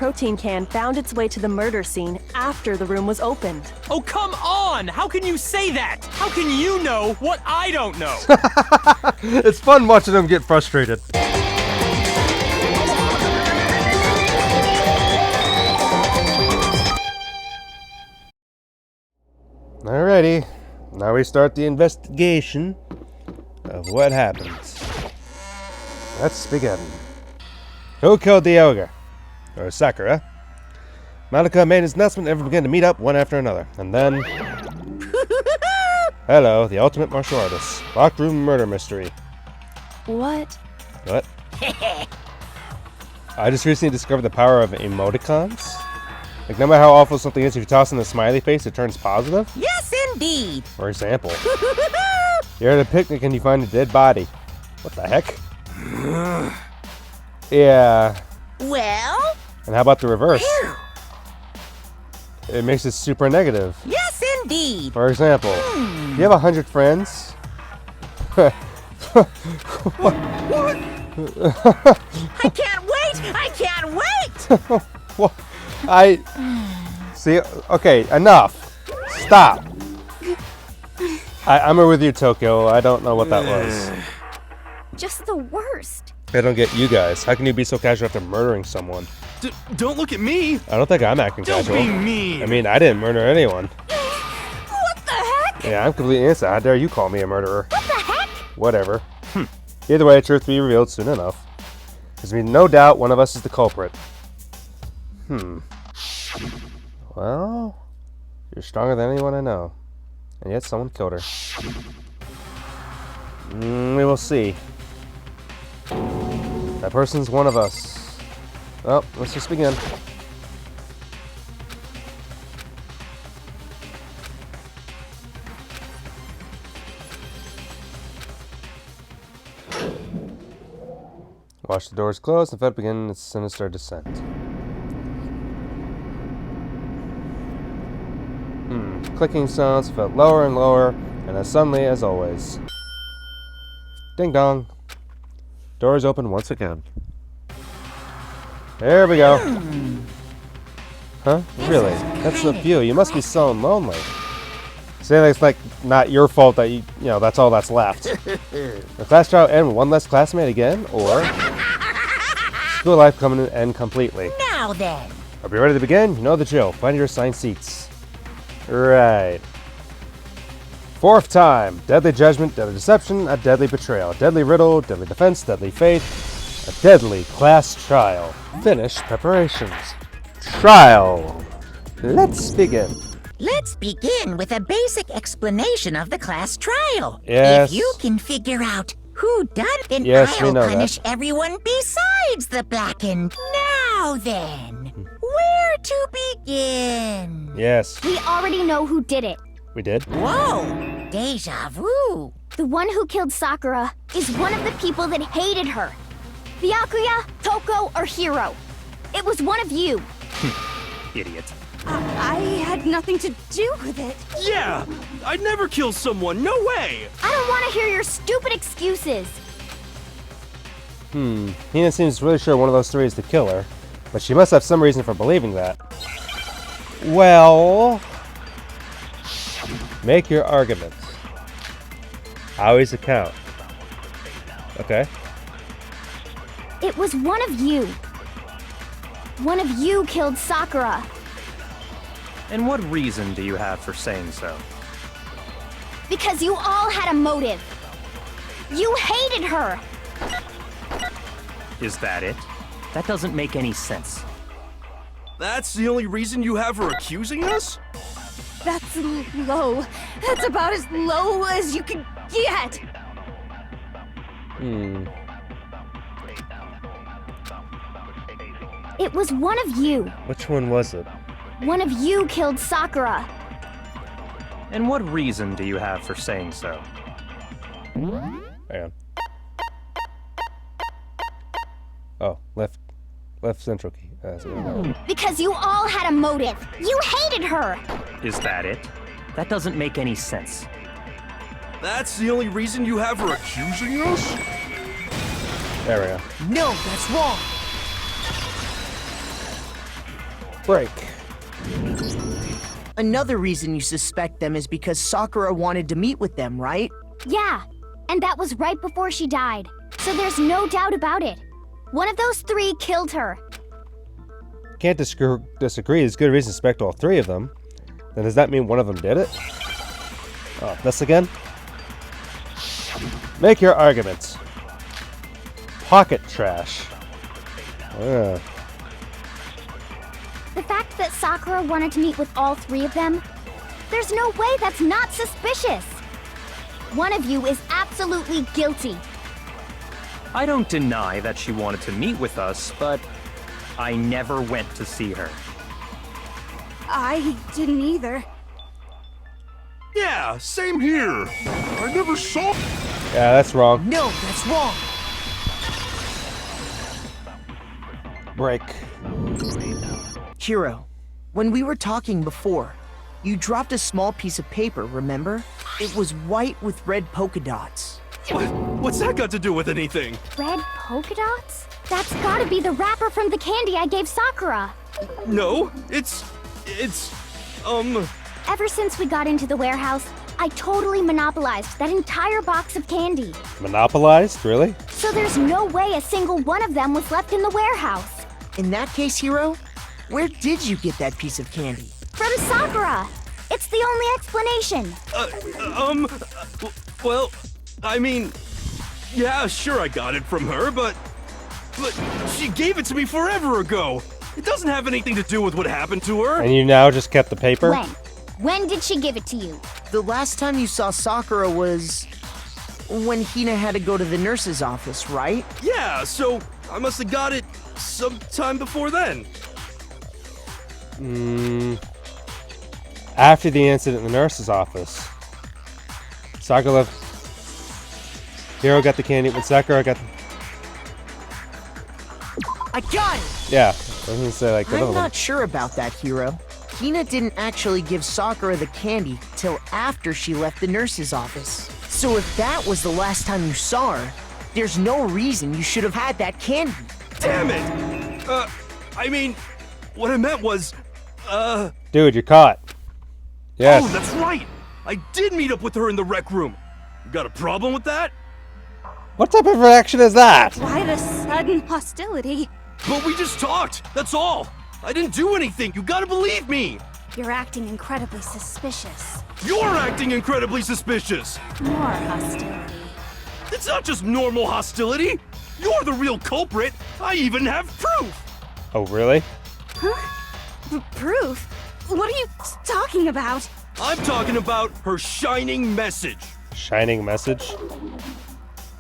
protein can found its way to the murder scene after the room was opened. Oh, come on! How can you say that? How can you know what I don't know? It's fun watching them get frustrated. Alrighty, now we start the investigation of what happened. Let's begin. Who killed the ogre? Or Sakura? Malika made his announcement and everyone began to meet up one after another. And then... Hello, the ultimate martial artist. Locked room murder mystery. What? What? I just recently discovered the power of emoticons. Like, no matter how awful something is, if you toss in a smiley face, it turns positive. Yes, indeed. For example, you're at a picnic and you find a dead body. What the heck? Yeah. Well? And how about the reverse? It makes it super negative. Yes, indeed. For example, you have 100 friends. I can't wait! I can't wait! Well, see. Okay, enough. Stop. I'm with you, Tokyo. I don't know what that was. Just the worst. I don't get you guys. How can you be so casual after murdering someone? Don't look at me! I don't think I'm acting Don't casual. be mean! I mean, I didn't murder anyone. What the heck? Yeah, I'm completely innocent. How dare you call me a murderer? What the heck? Whatever. Either way, truth will be revealed soon enough. There's no doubt one of us is the culprit. Well, you're stronger than anyone I know. And yet someone killed her. We will see. That person's one of us. Well, let's just begin. Watch the doors close and Fed begin its sinister descent. Clicking sounds felt lower and lower, and as suddenly as always. Ding dong. Doors open once again. There we go. Huh? Really? That's the view. You must be so lonely. Say it's like not your fault that you know that's all that's left. The class trial end with one less classmate again, or school life coming to an end completely. Now then. Are we ready to begin? You know the drill. Find your assigned seats. Right. Fourth time. Deadly judgment, deadly deception, a deadly betrayal, deadly riddle, deadly defense, deadly faith, a deadly class trial. Finish preparations. Trial. Let's begin. Let's begin with a basic explanation of the class trial. Yes. If you can figure out who done it, then Yes, we I'll know punish that. everyone besides the blackened. Now then, where to begin? Yes, We already know who did it. we did. Whoa, deja vu. The one who killed Sakura is one of the people that hated her. Byakuya, Toko, or Hiro. It was one of you. Idiot. I had nothing to do with it. Yeah! I'd never kill someone, no way! I don't want to hear your stupid excuses. Hina seems really sure one of those three is the killer, but she must have some reason for believing that. Well, make your argument. Always account. Okay. It was one of you. One of you killed Sakura. And what reason do you have for saying so? Because you all had a motive. You hated her. Is that it? That doesn't make any sense. That's the only reason you have her accusing us? That's low. That's about as low as you can get. It was one of you. Which one was it? One of you killed Sakura. And what reason do you have for saying so? Hang on. Oh, left central key. Because you all had a motive. You hated her. Is that it? That doesn't make any sense. That's the only reason you have her accusing us? There we go. No, that's wrong. Break. Another reason you suspect them is because Sakura wanted to meet with them, right? Yeah, and that was right before she died. So there's no doubt about it. One of those three killed her. Can't disagree. There's good reason to suspect all three of them. Then does that mean one of them did it? Oh, this again? Make your arguments. Pocket trash. The fact that Sakura wanted to meet with all three of them, there's no way that's not suspicious. One of you is absolutely guilty. I don't deny that she wanted to meet with us, but I never went to see her. I didn't either. Yeah, same here. I never saw. Yeah, that's wrong. No, that's wrong. Break. Hiro, when we were talking before, you dropped a small piece of paper, remember? It was white with red polka dots. What's that got to do with anything? Red polka dots? That's gotta be the wrapper from the candy I gave Sakura. No, it's Ever since we got into the warehouse, I totally monopolized that entire box of candy. Monopolized? Really? So there's no way a single one of them was left in the warehouse. In that case, Hiro, where did you get that piece of candy? From Sakura! It's the only explanation. well, I mean, yeah, sure I got it from her, but she gave it to me forever ago. It doesn't have anything to do with what happened to her. And you now just kept the paper? When? When did she give it to you? The last time you saw Sakura was when Hina had to go to the nurse's office, right? Yeah, so I must have got it sometime before then. After the incident in the nurse's office. Sakura left. Hiro got the candy when Sakura got the... I got it! Yeah, I was gonna say like... I'm not sure about that, Hiro. Hina didn't actually give Sakura the candy till after she left the nurse's office. So if that was the last time you saw her, there's no reason you should have had that candy. Damn it! I mean, what I meant was, Dude, you're caught. Yes. Oh, that's right! I did meet up with her in the rec room. You got a problem with that? What type of reaction is that? Why the sudden hostility? But we just talked, that's all. I didn't do anything, you gotta believe me! You're acting incredibly suspicious. You're acting incredibly suspicious! More hostility. It's not just normal hostility! You're the real culprit! I even have proof! Oh, really? Proof? What are you talking about? I'm talking about her shining message. Shining message?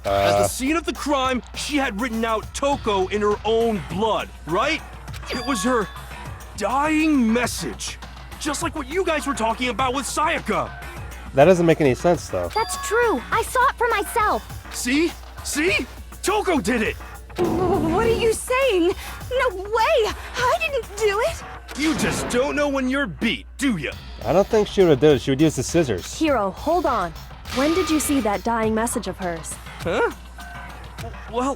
At the scene of the crime, she had written out Toko in her own blood, right? It was her dying message. Just like what you guys were talking about with Sayaka. That doesn't make any sense, though. That's true. I saw it for myself. See? See? Toko did it! What are you saying? No way! I didn't do it! You just don't know when you're beat, do ya? I don't think she would have done it. She would use the scissors. Hiro, hold on. When did you see that dying message of hers? Huh? Well,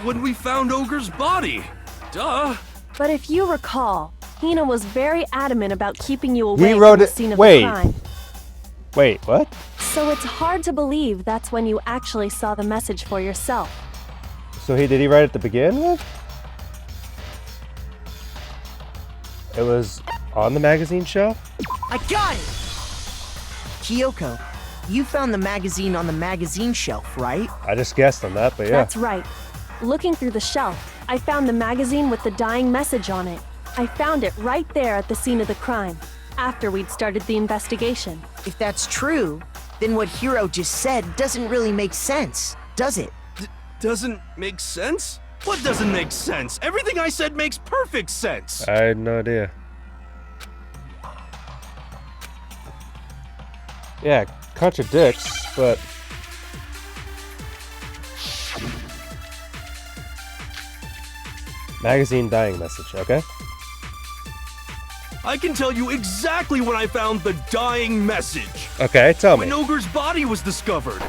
when we found Ogre's body. Duh. But if you recall, Hina was very adamant about keeping you He away wrote from the it- scene of wait. the crime. Wait, what? So it's hard to believe that's when you actually saw the message for yourself. So did he write it to begin with? It was on the magazine shelf? I got it! Kyoko, you found the magazine on the magazine shelf, right? I just guessed on that, but yeah. That's right. Looking through the shelf, I found the magazine with the dying message on it. I found it right there at the scene of the crime, after we'd started the investigation. If that's true, then what Hiro just said doesn't really make sense, does it? Doesn't make sense? What doesn't make sense? Everything I said makes perfect sense. I had no idea. Yeah, it contradicts, but... Magazine dying message, okay? I can tell you exactly when I found the dying message. Okay, tell me. When Ogre's body was discovered.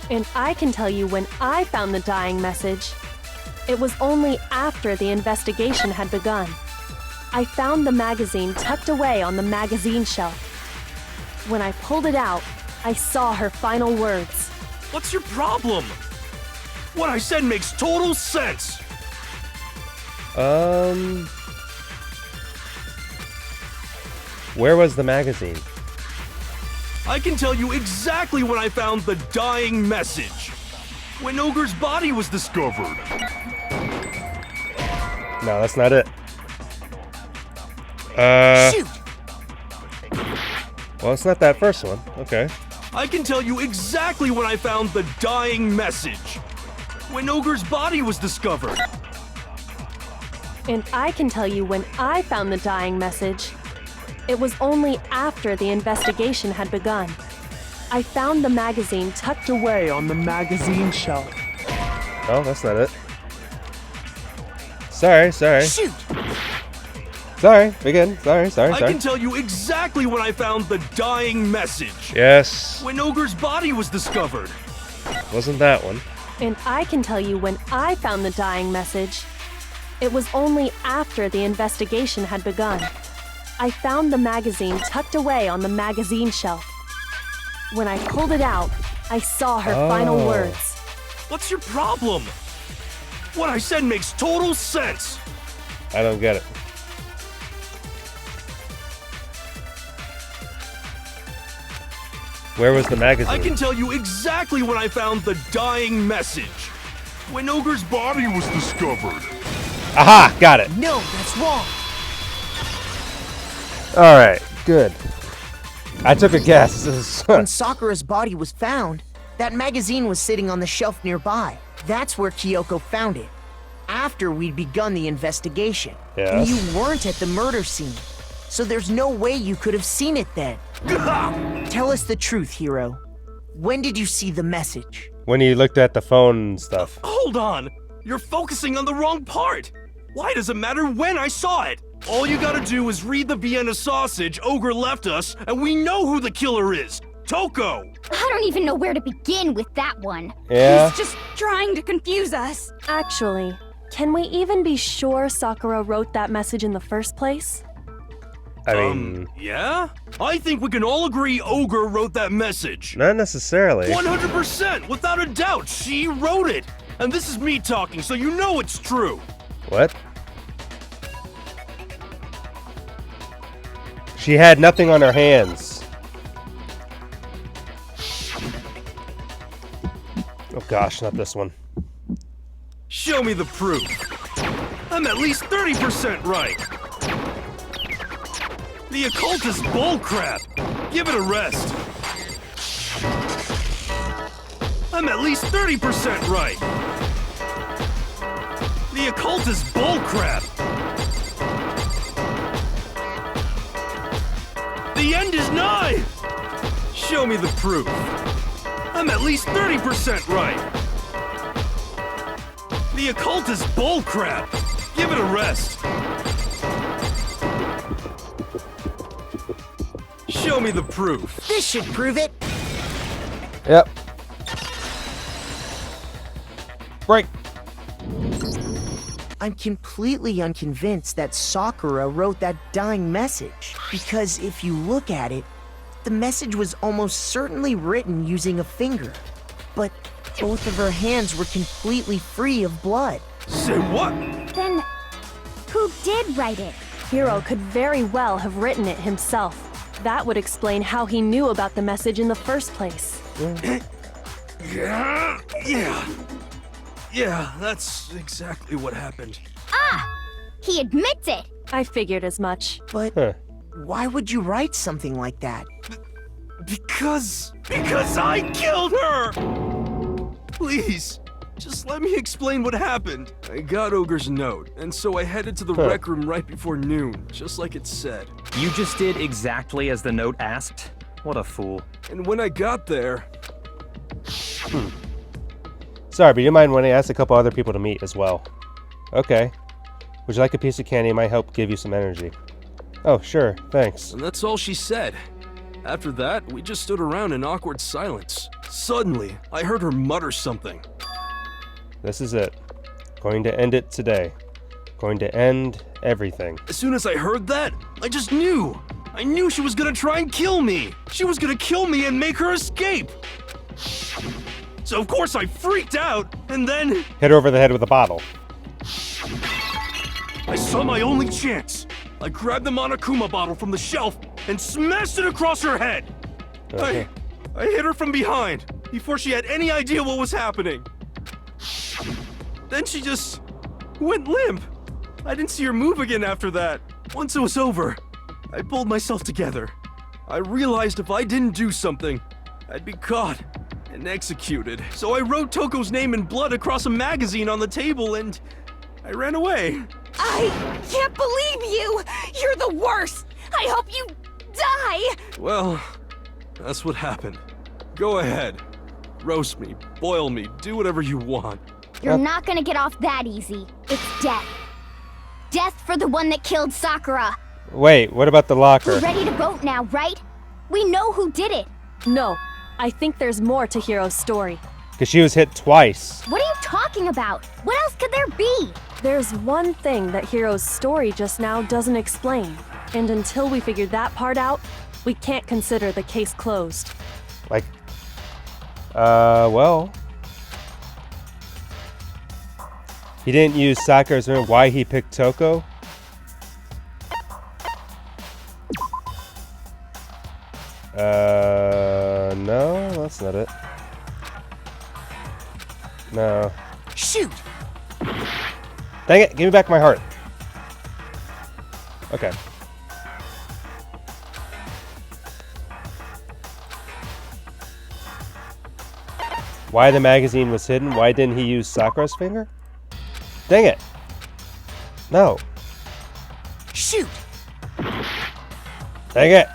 And I can tell you when I found the dying message. It was only after the investigation had begun. I found the magazine tucked away on the magazine shelf. When I pulled it out, I saw her final words. What's your problem? What I said makes total sense. Where was the magazine? I can tell you exactly when I found the dying message. When Ogre's body was discovered. No, that's not it. Shoot! Well, it's not that first one. Okay. I can tell you exactly when I found the dying message. When Ogre's body was discovered. And I can tell you when I found the dying message. It was only after the investigation had begun. I found the magazine tucked away on the magazine shelf. Oh, that's not it. Sorry. Shoot! Sorry. Begin. Sorry. I can tell you exactly when I found the dying message. Yes. When Ogre's body was discovered. Wasn't that one. And I can tell you when I found the dying message. It was only after the investigation had begun. I found the magazine tucked away on the magazine shelf. When I pulled it out, I saw her final words. What's your problem? What I said makes total sense. I don't get it. Where was the magazine? I can tell you exactly when I found the dying message. When Ogre's body was discovered. Aha! Got it. No, that's wrong. Alright, good. I took a guess. When Sakura's body was found, that magazine was sitting on the shelf nearby. That's where Kyoko found it. After we'd begun the investigation. Yes. And you weren't at the murder scene. So there's no way you could have seen it then. Tell us the truth, Hiro. When did you see the message? When you looked at the phone and stuff. Hold on. You're focusing on the wrong part. Why does it matter when I saw it? All you gotta do is read the Vienna sausage Ogre left us, and we know who the killer is. Toko! I don't even know where to begin with that one. Yeah. He's just trying to confuse us. Actually, can we even be sure Sakura wrote that message in the first place? I mean, Yeah? I think we can all agree Ogre wrote that message. not necessarily. 100%, without a doubt, she wrote it. And this is me talking, so you know it's true. What? She had nothing on her hands. Oh gosh, not this one. Show me the proof. I'm at least 30% right. The occult is bullcrap. Give it a rest. I'm at least 30% right. The occult is bullcrap. The end is nigh. Show me the proof. I'm at least 30% right. The occult is bullcrap. Give it a rest. Show me the proof. This should prove it. Yep. Break. I'm completely unconvinced that Sakura wrote that dying message. Because if you look at it, the message was almost certainly written using a finger. But both of her hands were completely free of blood. Say what? Then, who did write it? Hiro could very well have written it himself. That would explain how he knew about the message in the first place. Yeah, that's exactly what happened. He admits it. I figured as much. But Huh. why would you write something like that? Because I killed her! Please, just let me explain what happened. I got Ogre's note, and so I headed to the rec room right before noon, just like it said. You just did exactly as the note asked? What a fool. And when I got there, Sorry, but you mind when I asked a couple other people to meet as well? Okay. Would you like a piece of candy? It might help give you some energy. Oh, sure. Thanks. and that's all she said. After that, we just stood around in awkward silence. Suddenly, I heard her mutter something. This is it. Going to end it today. Going to end everything. As soon as I heard that, I just knew. I knew she was gonna try and kill me. She was gonna kill me and make her escape. So of course I freaked out, and then Hit her over the head with a bottle. I saw my only chance. I grabbed the Monokuma bottle from the shelf and smashed it across her head. Okay. I hit her from behind before she had any idea what was happening. Then she just went limp. I didn't see her move again after that. Once it was over, I pulled myself together. I realized if I didn't do something, I'd be caught and executed. So I wrote Toko's name in blood across a magazine on the table and I ran away. I can't believe you! You're the worst! I hope you die! Well, that's what happened. Go ahead. Roast me, boil me, do whatever you want. You're not gonna get off that easy. It's death. Death for the one that killed Sakura. Wait, what about the locker? We're ready to vote now, right? We know who did it. No, I think there's more to Hiro's story. Because she was hit twice. What are you talking about? What else could there be? There's one thing that Hiro's story just now doesn't explain. And until we figure that part out, we can't consider the case closed. Like, well. He didn't use Sakura's name. Why he picked Toko? No, that's not it. No. Shoot! Dang it, give me back my heart. Okay. Why the magazine was hidden? Why didn't he use Sakura's finger? Dang it. No. Shoot! Dang it.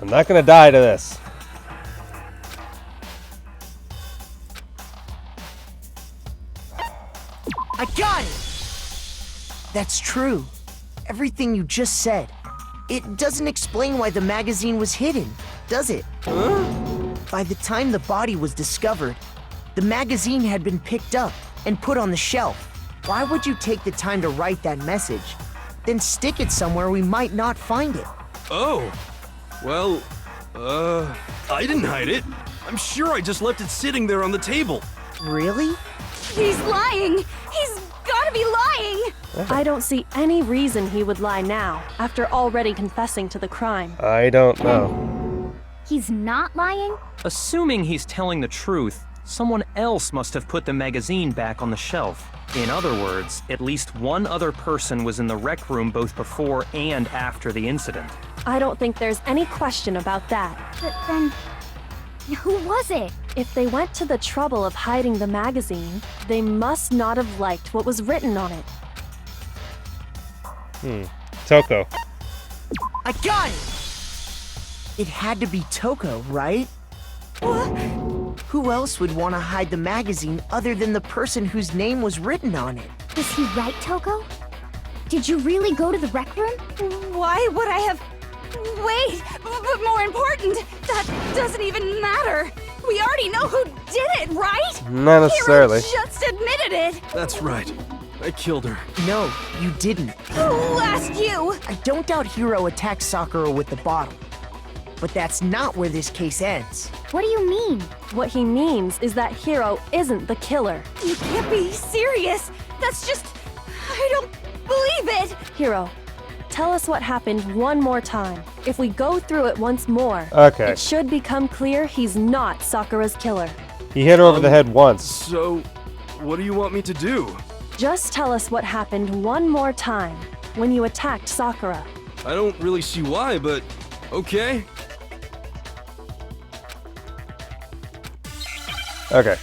I'm not gonna die to this. I got it! That's true. Everything you just said. It doesn't explain why the magazine was hidden, does it? By the time the body was discovered, the magazine had been picked up and put on the shelf. Why would you take the time to write that message, then stick it somewhere we might not find it? Oh. Well, I didn't hide it. I'm sure I just left it sitting there on the table. Really? He's lying! He's gotta be lying! I don't see any reason he would lie now, after already confessing to the crime. I don't know. He's not lying? Assuming he's telling the truth, someone else must have put the magazine back on the shelf. In other words, at least one other person was in the rec room both before and after the incident. I don't think there's any question about that. But then, who was it? If they went to the trouble of hiding the magazine, they must not have liked what was written on it. Toko. I got it! It had to be Toko, right? Who else would want to hide the magazine other than the person whose name was written on it? Was he right, Toko? Did you really go to the rec room? Why would I have... Wait, but more important, that doesn't even matter. We already know who did it, right? Not necessarily. Hiro just admitted it. That's right. I killed her. No, you didn't. Who asked you? I don't doubt Hiro attacked Sakura with the bottle. But that's not where this case ends. What do you mean? What he means is that Hiro isn't the killer. You can't be serious. That's just... I don't believe it. Hiro, tell us what happened one more time. If we go through it once more, Okay. it should become clear he's not Sakura's killer. He hit her over the head once. So, what do you want me to do? Just tell us what happened one more time when you attacked Sakura. I don't really see why, but okay. Okay.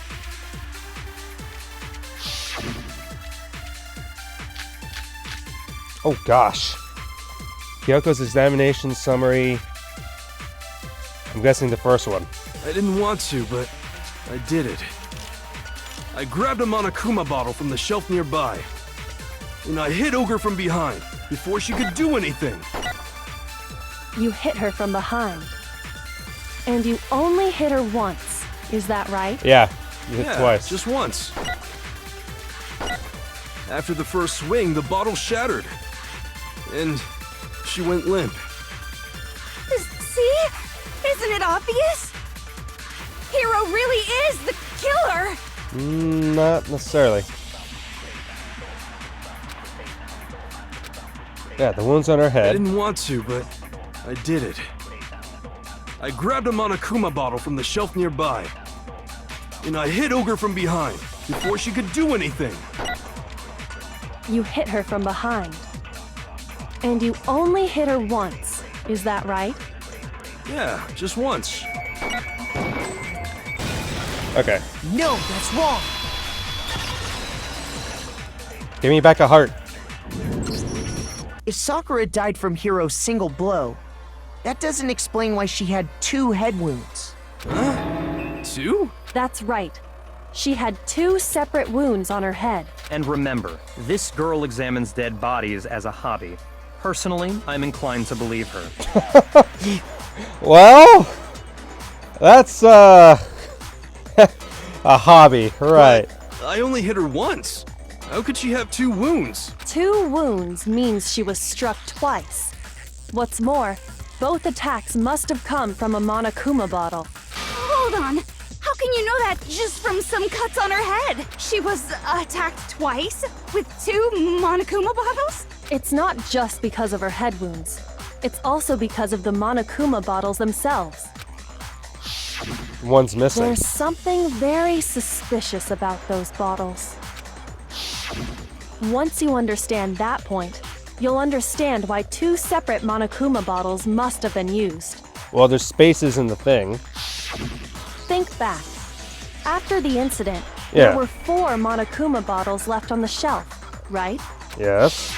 Oh gosh. Kyoko's examination summary. I'm guessing the first one. I didn't want to, but I did it. I grabbed a Monokuma bottle from the shelf nearby, and I hit Ogre from behind before she could do anything. You hit her from behind. And you only hit her once, is that right? Yeah, you hit Yeah, twice. just once. After the first swing, the bottle shattered. And she went limp. See? Isn't it obvious? Hiro really is the killer! Not necessarily. Yeah, the wounds on her I head. didn't want to, but I did it. I grabbed a Monokuma bottle from the shelf nearby, and I hit Ogre from behind before she could do anything. You hit her from behind. And you only hit her once, is that right? Yeah, just once. Okay. No, that's wrong. Give me back a heart. If Sakura died from Hiro's single blow, that doesn't explain why she had 2 head wounds. Huh? 2? That's right. She had 2 separate wounds on her head. And remember, this girl examines dead bodies as a hobby. Personally, I'm inclined to believe her. Well, that's a hobby, right? But I only hit her once. How could she have 2 wounds? 2 wounds means she was struck twice. What's more, both attacks must have come from a Monokuma bottle. Hold on. How can you know that just from some cuts on her head? She was attacked twice with 2 Monokuma bottles? It's not just because of her head wounds. It's also because of the Monokuma bottles themselves. One's missing. There's something very suspicious about those bottles. Once you understand that point, you'll understand why 2 separate Monokuma bottles must have been used. Well, there's spaces in the thing. Think back. After the incident, Yeah. there were 4 Monokuma bottles left on the shelf, right? Yes.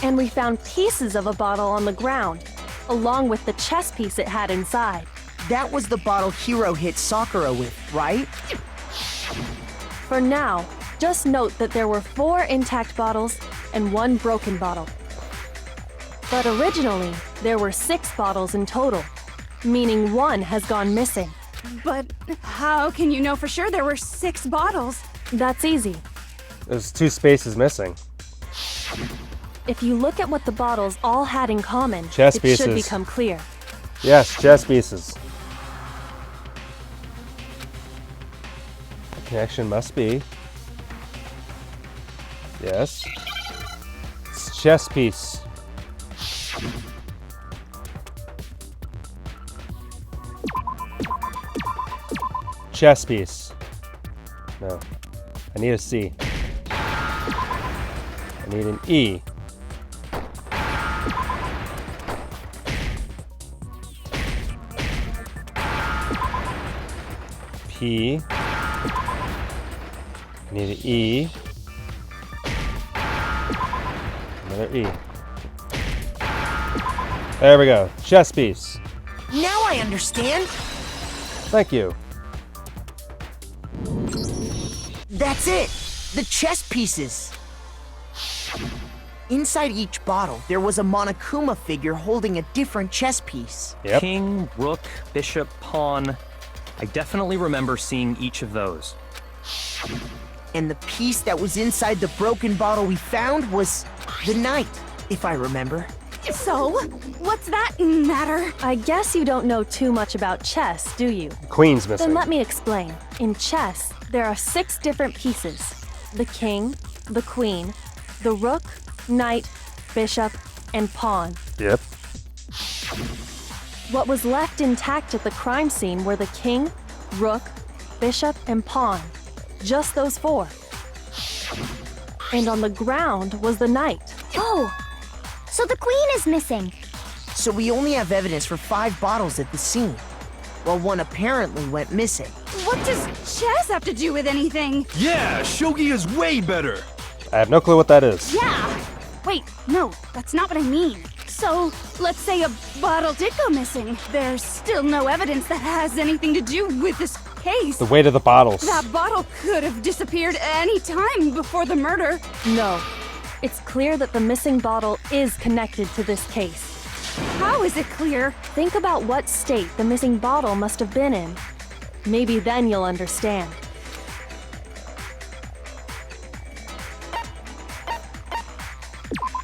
And we found pieces of a bottle on the ground, along with the chess piece it had inside. That was the bottle Hiro hit Sakura with, right? For now, just note that there were 4 intact bottles and 1 broken bottle. But originally, there were 6 bottles in total, meaning 1 has gone missing. But how can you know for sure there were 6 bottles? That's easy. There's 2 spaces missing. If you look at what the bottles all had in common, Chess it pieces. should become clear. Yes, chess pieces. The connection must be. Yes. It's chess piece. Chess piece. No. I need a C. I need an E. P. I need an E. Another E. There we go. Chess piece. Now I understand. Thank you. That's it. The chess pieces. Inside each bottle, there was a Monokuma figure holding a different chess piece. Yep. King, rook, bishop, pawn. I definitely remember seeing each of those. And the piece that was inside the broken bottle we found was the knight, if I remember. So, what's that matter? I guess you don't know too much about chess, do you? Queen's missing. Then let me explain. In chess, there are 6 different pieces. The king, the queen, the rook, knight, bishop, and pawn. Yep. What was left intact at the crime scene were the king, rook, bishop, and pawn. Just those 4. And on the ground was the knight. Oh, so the queen is missing. So we only have evidence for 5 bottles at the scene, while 1 apparently went missing. What does chess have to do with anything? Yeah, shogi is way better. I have no clue what that is. Yeah! Wait, no, that's not what I mean. So, let's say a bottle did go missing. There's still no evidence that has anything to do with this case. The weight of the bottles. That bottle could have disappeared any time before the murder. No. It's clear that the missing bottle is connected to this case. How is it clear? Think about what state the missing bottle must have been in. Maybe then you'll understand.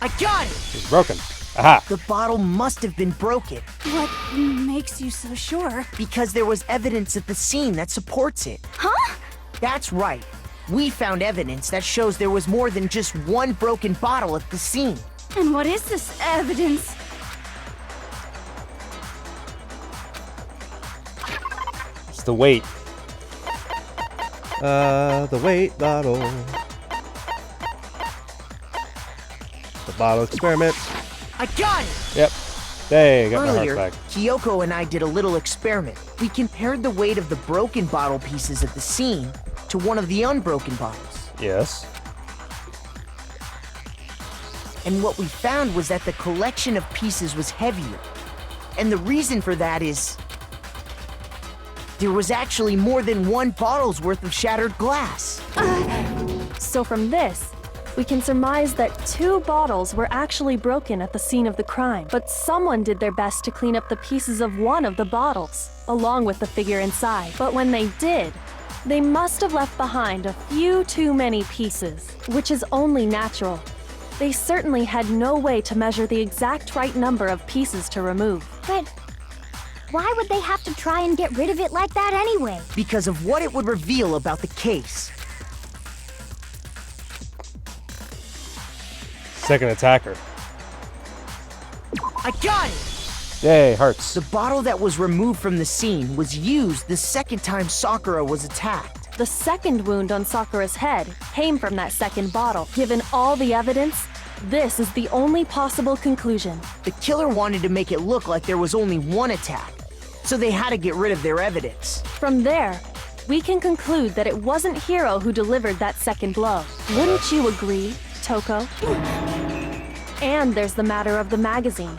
I got it! It's broken. Aha! The bottle must have been broken What makes you so sure? because there was evidence at the scene that supports it. Huh? That's right. We found evidence that shows there was more than just one broken bottle at the scene. And what is this evidence? It's the weight. The weight bottle. The bottle experiment. I got it! Yep. Hey, got my Earlier, heart back. Kyoko and I did a little experiment. We compared the weight of the broken bottle pieces at the scene to one of the unbroken bottles. Yes. And what we found was that the collection of pieces was heavier. And the reason for that is there was actually more than one bottle's worth of shattered glass. So from this, we can surmise that 2 bottles were actually broken at the scene of the crime, but someone did their best to clean up the pieces of one of the bottles, along with the figure inside. But when they did, they must have left behind a few too many pieces, which is only natural. They certainly had no way to measure the exact right number of pieces to remove. But why would they have to try and get rid of it like that anyway? Because of what it would reveal about the case. Second attacker. I got it! Yay, hearts. The bottle that was removed from the scene was used the second time Sakura was attacked. The second wound on Sakura's head came from that second bottle. Given all the evidence, this is the only possible conclusion. The killer wanted to make it look like there was only one attack, so they had to get rid of their evidence. From there, we can conclude that it wasn't Hiro who delivered that second blow. Wouldn't you agree, Toko? And there's the matter of the magazine.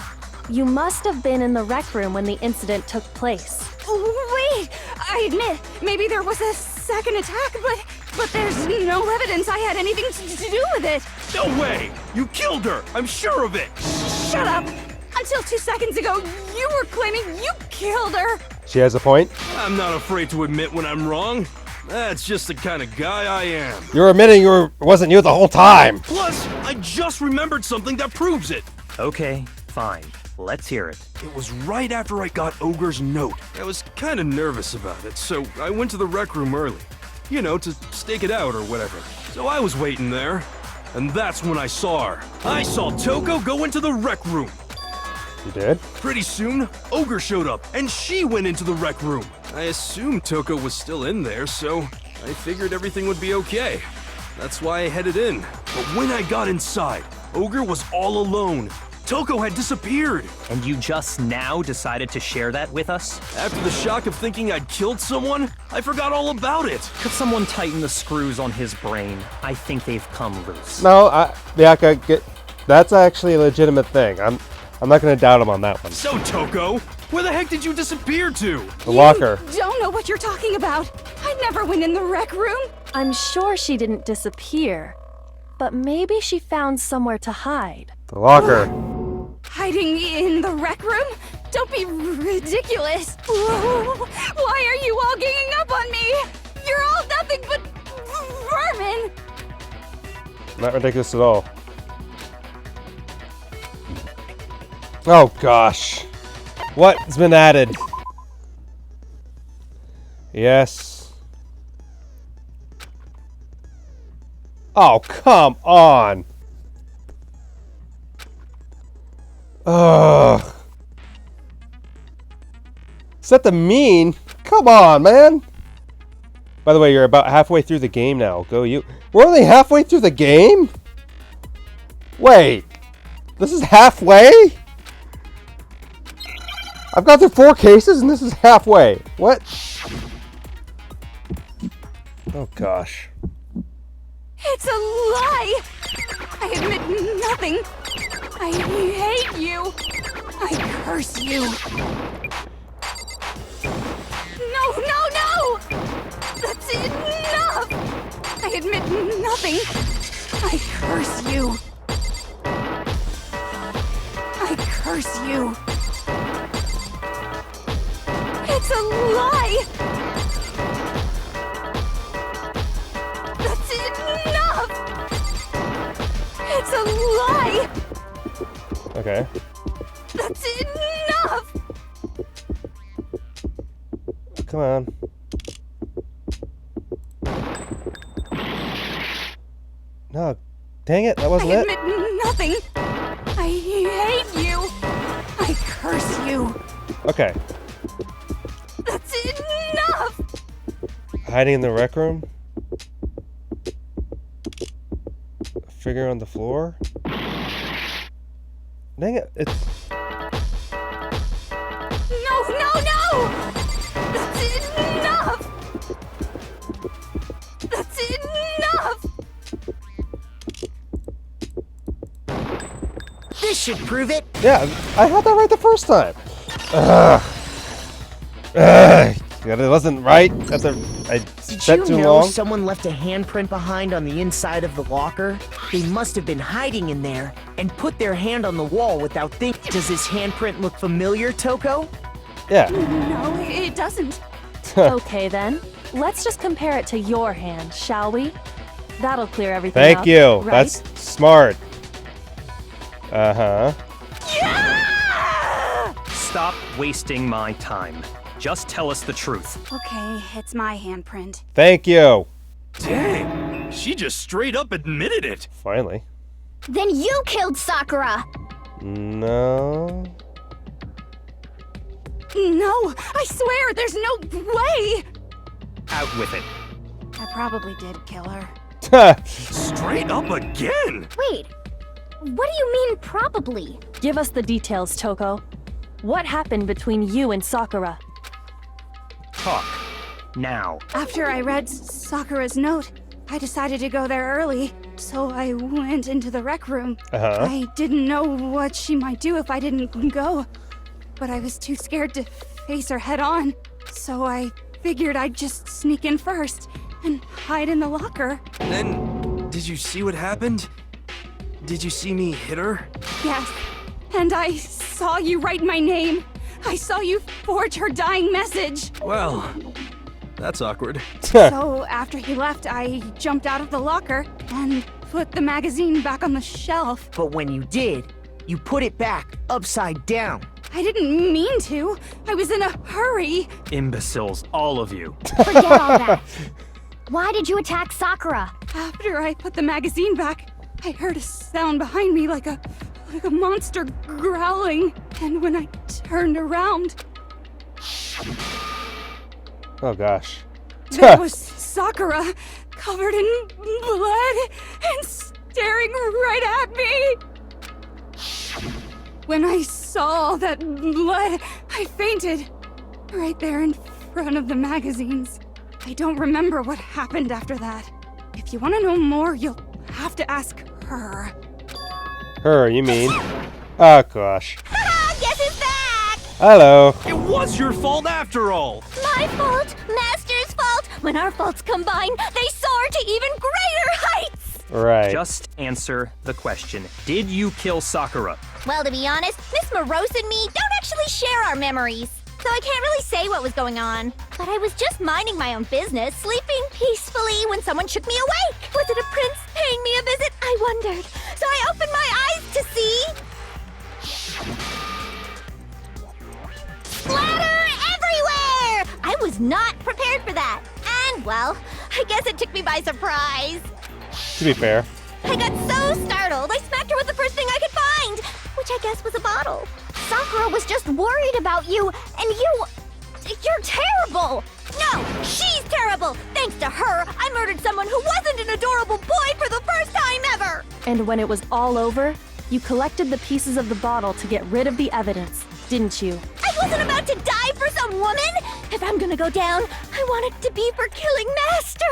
You must have been in the rec room when the incident took place. Wait! I admit, maybe there was a second attack, but there's no evidence I had anything to do with it. No way! You killed her! I'm sure of it! Shut up! Until 2 seconds ago, you were claiming you killed her! She has a point. I'm not afraid to admit when I'm wrong. That's just the kind of guy I am. You're admitting it wasn't you the whole time. Plus, I just remembered something that proves it. Okay, fine. Let's hear it. It was right after I got Ogre's note. I was kind of nervous about it, so I went to the rec room early. You know, to stake it out or whatever. So I was waiting there, and that's when I saw her. I saw Toko go into the rec room. You did? Pretty soon, Ogre showed up, and she went into the rec room. I assumed Toko was still in there, so I figured everything would be okay. That's why I headed in. But when I got inside, Ogre was all alone. Toko had disappeared. And you just now decided to share that with us? After the shock of thinking I'd killed someone, I forgot all about it. Could someone tighten the screws on his brain? I think they've come loose. No, that's actually a legitimate thing. I'm not gonna doubt him on that one. So, Toko, where the heck did you disappear to? The locker. You don't know what you're talking about. I never went in the rec room. I'm sure she didn't disappear, but maybe she found somewhere to hide. The locker. Hiding in the rec room? Don't be ridiculous. Whoa. Why are you all ganging up on me? You're all nothing but vermin. Not ridiculous at all. Oh gosh. What's been added? Yes. Oh, come on. Ugh. Set the mean? Come on, man. By the way, you're about halfway through the game now. Go you. We're only halfway through the game? Wait. This is halfway? I've got through 4 cases and this is halfway. What? Oh gosh. It's a lie. I admit nothing. I hate you. I curse you. No. That's enough. I admit nothing. I curse you. I curse you. It's a lie! That's enough! It's a lie! Okay. That's enough! Come on. No. Dang it, that wasn't I it. admit nothing. I hate you. I curse you. Okay. That's enough! Hiding in the rec room? Figure on the floor? Dang it, it's... No! That's enough! That's enough! This should prove it. Yeah, I had that right the first time. Ugh. Ugh. It wasn't right. I Did spent you too know long. someone left a handprint behind on the inside of the locker? They must have been hiding in there and put their hand on the wall without thinking. Does this handprint look familiar, Toko? Yeah. No, it doesn't. Okay then, let's just compare it to your hand, shall we? That'll clear everything Thank up, you. right? That's smart. Uh-huh. Stop wasting my time. Just tell us the truth. Okay, it's my handprint. Thank you. Dang, she just straight up admitted it. Finally. Then you killed Sakura! No. No, I swear, there's no way! Out with it. I probably did kill her. Straight up again. Wait, what do you mean probably? Give us the details, Toko. What happened between you and Sakura? Talk. Now. After I read Sakura's note, I decided to go there early, so I went into the rec room. Uh-huh. I didn't know what she might do if I didn't go, but I was too scared to face her head on, so I figured I'd just sneak in first and hide in the locker. Then, did you see what happened? Did you see me hit her? Yes, and I saw you write my name. I saw you forge her dying message. Well, that's awkward. So after he left, I jumped out of the locker and put the magazine back on the shelf. But when you did, you put it back upside down. I didn't mean to. I was in a hurry. Imbeciles, all of you. Forget all that. Why did you attack Sakura? After I put the magazine back, I heard a sound behind me like a monster growling. And when I turned around, Oh gosh. there was Sakura, covered in blood and staring right at me. When I saw that blood, I fainted. Right there in front of the magazines. I don't remember what happened after that. If you want to know more, you'll have to ask her. Her, you mean? Oh gosh. Guess who's back? Hello. It was your fault after all. My fault, Master's fault. When our faults combine, they soar to even greater heights. Right. Just answer the question. Did you kill Sakura? Well, to be honest, Miss Morose and me don't actually share our memories, so I can't really say what was going on. But I was just minding my own business, sleeping peacefully when someone shook me awake. Was it a prince paying me a visit? I wondered. So I opened my eyes to see... splatter everywhere! I was not prepared for that. And, well, I guess it took me by surprise. To be fair. I got so startled, I smacked her with the first thing I could find, which I guess was a bottle. Sakura was just worried about you, and you're terrible! No, she's terrible! Thanks to her, I murdered someone who wasn't an adorable boy for the first time ever! And when it was all over, you collected the pieces of the bottle to get rid of the evidence, didn't you? I wasn't about to die for some woman! If I'm gonna go down, I want it to be for killing Master!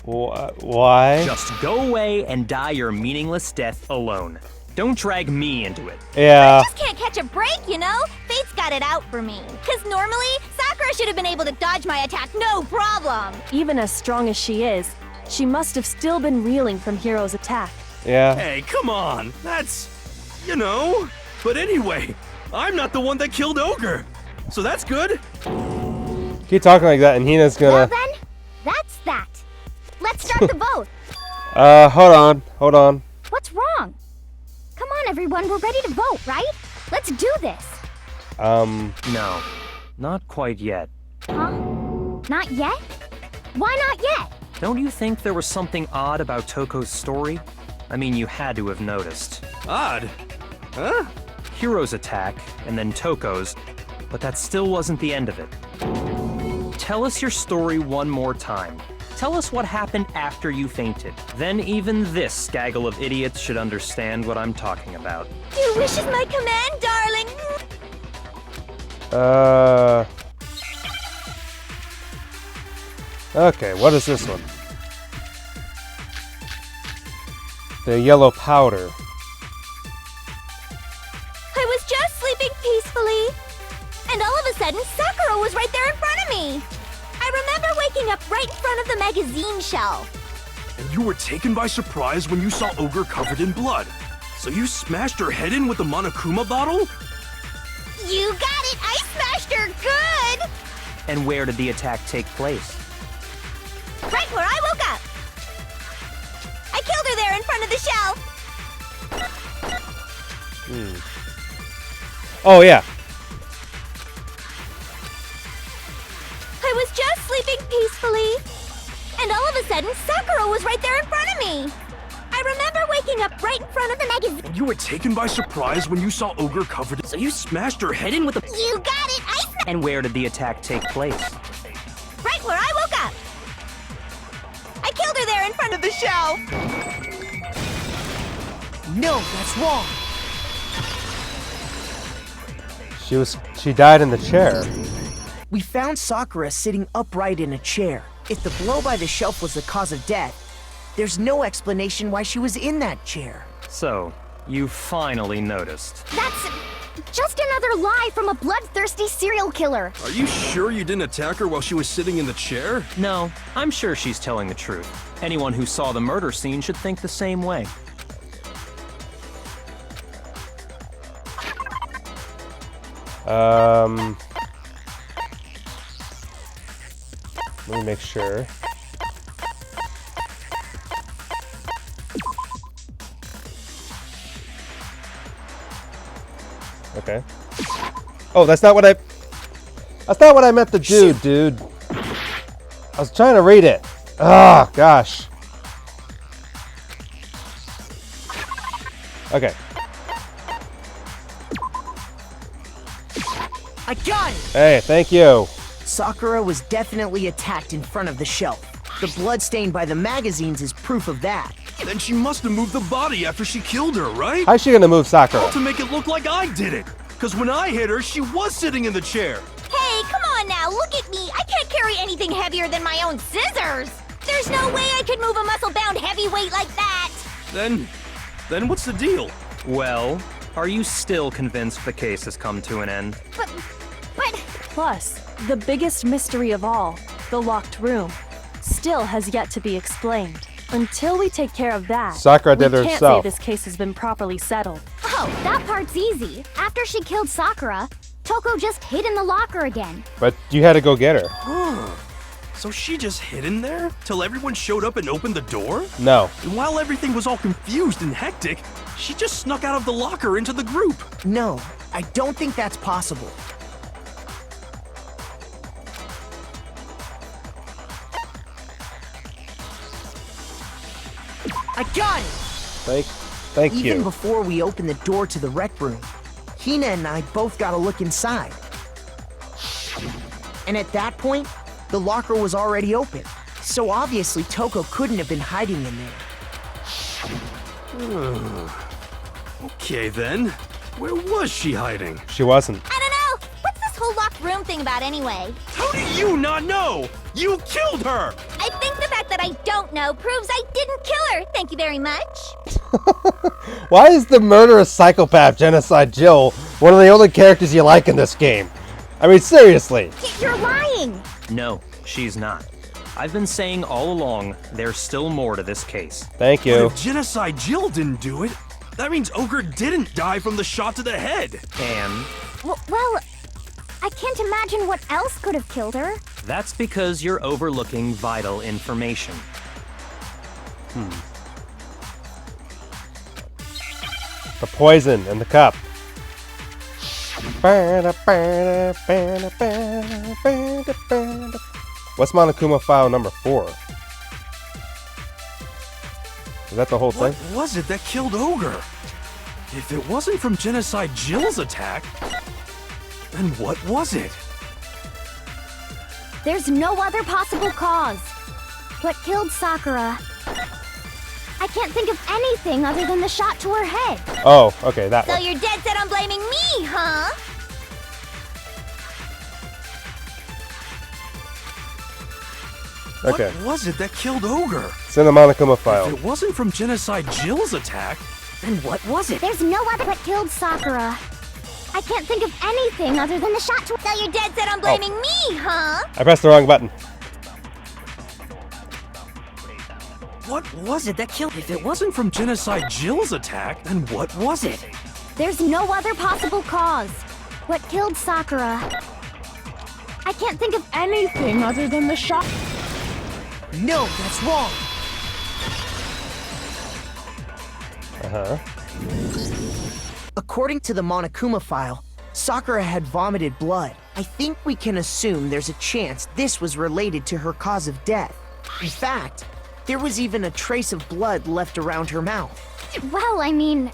Why? Just go away and die your meaningless death alone. Don't drag me into it. Yeah. Just can't catch a break, you know? Fate's got it out for me. Because normally, Sakura should have been able to dodge my attack, no problem. Even as strong as she is, she must have still been reeling from Hiro's attack. Yeah. Hey, come on. That's, you know. But anyway, I'm not the one that killed Ogre. So that's good. Keep talking like that, and Hina's Well gonna. then, that's that. Let's start the vote. Hold on. What's wrong? Come on, everyone, we're ready to vote, right? Let's do this. No, not quite yet. Huh? Not yet? Why not yet? Don't you think there was something odd about Toko's story? I mean, you had to have noticed. Odd? Huh? Hiro's attack, and then Toko's, but that still wasn't the end of it. Tell us your story one more time. Tell us what happened after you fainted. Then even this gaggle of idiots should understand what I'm talking about. Your wish is my command, darling. Okay, what is this one? The yellow powder. I was just sleeping peacefully, and all of a sudden, Sakura was right there in front of me. I remember waking up right in front of the magazine shelf. And you were taken by surprise when you saw Ogre covered in blood. So you smashed her head in with the Monokuma bottle? You got it! I smashed her good! And where did the attack take place? Right where I woke up! I killed her there in front of the shelf! Oh, yeah. I was just sleeping peacefully, and all of a sudden, Sakura was right there in front of me. I remember waking up right in front of the magazine. And you were taken by surprise when you saw Ogre covered in... So you smashed her head in with the... You got it! And where did the attack take place? Right where I woke up! I killed her there in front of the shelf! No, that's wrong. She died in the chair. We found Sakura sitting upright in a chair. If the blow by the shelf was the cause of death, there's no explanation why she was in that chair. So, you finally noticed. That's just another lie from a bloodthirsty serial killer. Are you sure you didn't attack her while she was sitting in the chair? No, I'm sure she's telling the truth. Anyone who saw the murder scene should think the same way. Let me make sure. Okay. Oh, that's not what I meant to do, dude. I was trying to read it. Ah, gosh. Okay. I got it! Hey, thank you. Sakura was definitely attacked in front of the shelf. The blood stain by the magazines is proof of that. Then she must have moved the body after she killed her, right? How's she gonna move Sakura? To make it look like I did it. Because when I hit her, she was sitting in the chair. Hey, come on now, look at me! I can't carry anything heavier than my own scissors! There's no way I could move a muscle-bound heavyweight like that! Then what's the deal? Well, are you still convinced the case has come to an end? But... Plus, the biggest mystery of all, the locked room, still has yet to be explained. Until we take care of that, Sakura did we it can't herself. say this case has been properly settled. Oh, that part's easy. After she killed Sakura, Toko just hid in the locker again. But you had to go get her. So she just hid in there till everyone showed up and opened the door? No. And while everything was all confused and hectic, she just snuck out of the locker into the group. No, I don't think that's possible. I got it! Thank Even you. before we opened the door to the rec room, Hina and I both got a look inside. And at that point, the locker was already open. So obviously Toko couldn't have been hiding in there. Okay then, where was she hiding? She wasn't. I don't know! What's this whole locked room thing about anyway? How do you not know? You killed her! I think the fact that I don't know proves I didn't kill her. Thank you very much. Why is the murderous psychopath genocide Jill one of the only characters you like in this game? I mean, seriously. You're lying! No, she's not. I've been saying all along, there's still more to this case. Thank But you. if Genocide Jill didn't do it, that means Ogre didn't die from the shot to the head. And Well, I can't imagine what else could have killed her. that's because you're overlooking vital information. The poison in the cup. What's Monokuma file number 4? Is that the whole What thing? was it that killed Ogre? If it wasn't from Genocide Jill's attack, then what was it? There's no other possible cause. What killed Sakura? I can't think of anything other than the shot to her head. Oh, okay, that So one. you're dead set on blaming me, huh? Okay, What was it that killed Ogre? it's in the Monokuma If file. it wasn't from Genocide Jill's attack, then what was it? There's no other what killed Sakura. I can't think of anything other than the shot to. So you're dead set on blaming me, huh? I pressed the wrong button. What was it that killed? If it wasn't from Genocide Jill's attack, then what was it? There's no other possible cause. What killed Sakura? I can't think of anything other than the shot. No, that's wrong. Uh-huh. According to the Monokuma file, Sakura had vomited blood. I think we can assume there's a chance this was related to her cause of death. In fact, there was even a trace of blood left around her mouth. Well, I mean,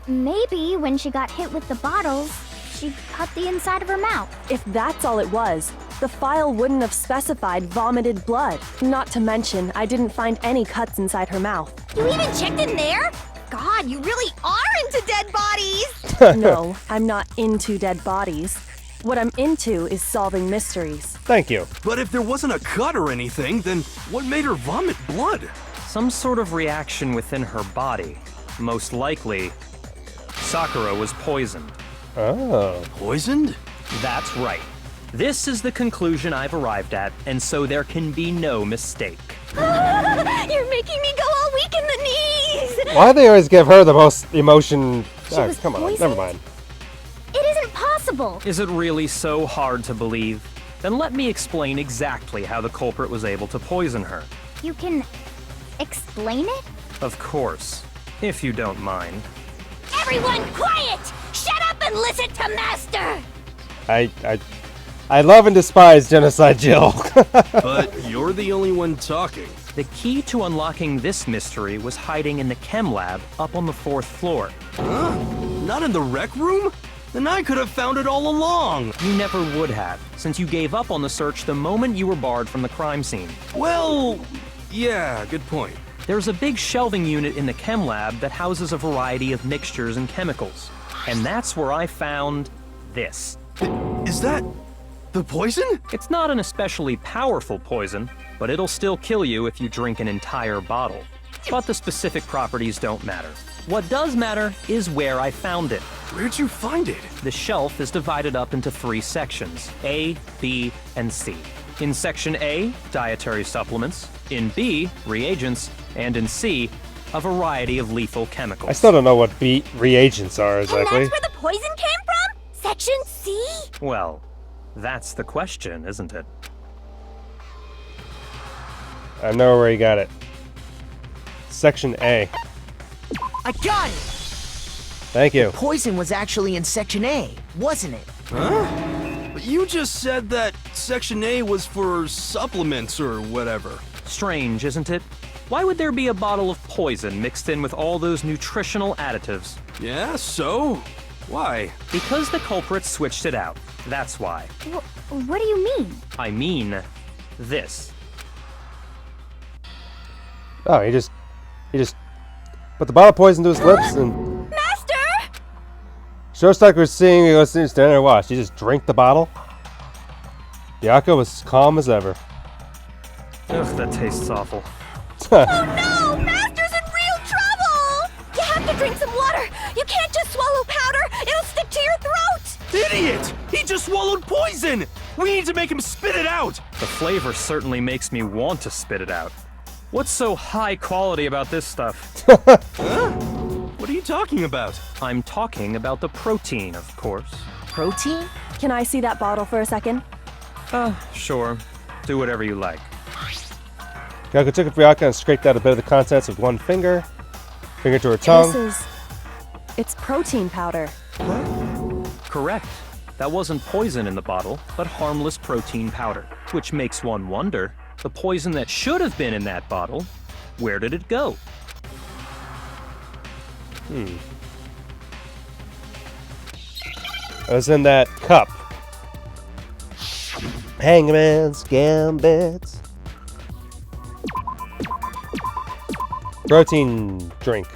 maybe when she got hit with the bottles, she cut the inside of her mouth. If that's all it was, the file wouldn't have specified vomited blood. Not to mention, I didn't find any cuts inside her mouth. You even checked in there? God, you really are into dead bodies! No, I'm not into dead bodies. What I'm into is solving mysteries. Thank you. But if there wasn't a cut or anything, then what made her vomit blood? Some sort of reaction within her body. Most likely, Sakura was poisoned. Oh. Poisoned? That's right. This is the conclusion I've arrived at, and so there can be no mistake. You're making me go all weak in the knees! Why do they always give her the most emotion? She Oh, was come on, poisoned? never mind. It isn't possible! Is it really so hard to believe? Then let me explain exactly how the culprit was able to poison her. You can explain it? Of course, if you don't mind. Everyone quiet! Shut up and listen to Master! I love and despise Genocide Jill. But you're the only one talking. The key to unlocking this mystery was hiding in the chem lab up on the 4th floor. Huh? Not in the rec room? Then I could have found it all along. You never would have, since you gave up on the search the moment you were barred from the crime scene. Well, yeah, good point. There's a big shelving unit in the chem lab that houses a variety of mixtures and chemicals. And that's where I found this. Is that the poison? It's not an especially powerful poison, but it'll still kill you if you drink an entire bottle. But the specific properties don't matter. What does matter is where I found it. Where'd you find it? The shelf is divided up into 3 sections, A, B, and C. In Section A, dietary supplements. In B, reagents. And in C, a variety of lethal chemicals. I still don't know what reagents are And exactly. that's where the poison came from? Section C? Well, that's the question, isn't it? I know where you got it. Section A. I got it! Thank you. Poison was actually in Section A, wasn't it? Huh? But you just said that Section A was for supplements or whatever. Strange, isn't it? Why would there be a bottle of poison mixed in with all those nutritional additives? Yeah, so? Why? Because the culprit switched it out. That's why. What do you mean? I mean, this. Oh, he just put the bottle of poison to his lips and Master! Showstock was seeing he was standing there and watched. He just drank the bottle. Yako was calm as ever. Ugh, that tastes awful. Oh no! Master's in real trouble! You have to drink some water! You can't just swallow powder! It'll stick to your throat! Idiot! He just swallowed poison! We need to make him spit it out! The flavor certainly makes me want to spit it out. What's so high quality about this stuff? Huh? What are you talking about? I'm talking about the protein, of course. Protein? Can I see that bottle for a second? Sure. Do whatever you like. Yako took it for Yaka and scraped out a bit of the contents with one finger. Finger to her tongue. This is It's protein powder. Correct. That wasn't poison in the bottle, but harmless protein powder. Which makes one wonder, the poison that should have been in that bottle, where did it go? It was in that cup. Hangman's Gambit. Protein drink.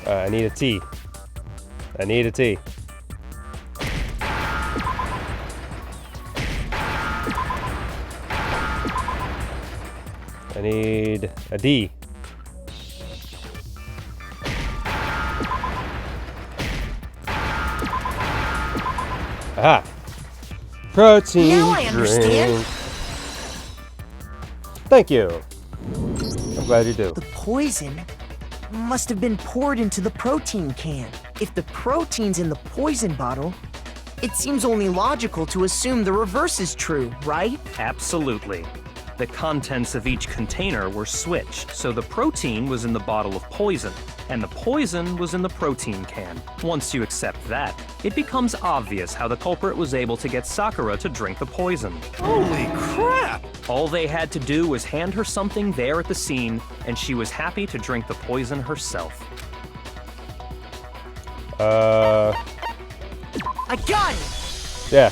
I need a tea. I need a tea. I need a D. Aha! Protein Now I understand. drink. Thank you. I'm glad you do. The poison must have been poured into the protein can. If the protein's in the poison bottle, it seems only logical to assume the reverse is true, right? Absolutely. The contents of each container were switched, so the protein was in the bottle of poison, and the poison was in the protein can. Once you accept that, it becomes obvious how the culprit was able to get Sakura to drink the poison. Holy crap! All they had to do was hand her something there at the scene, and she was happy to drink the poison herself. I got it! Yeah.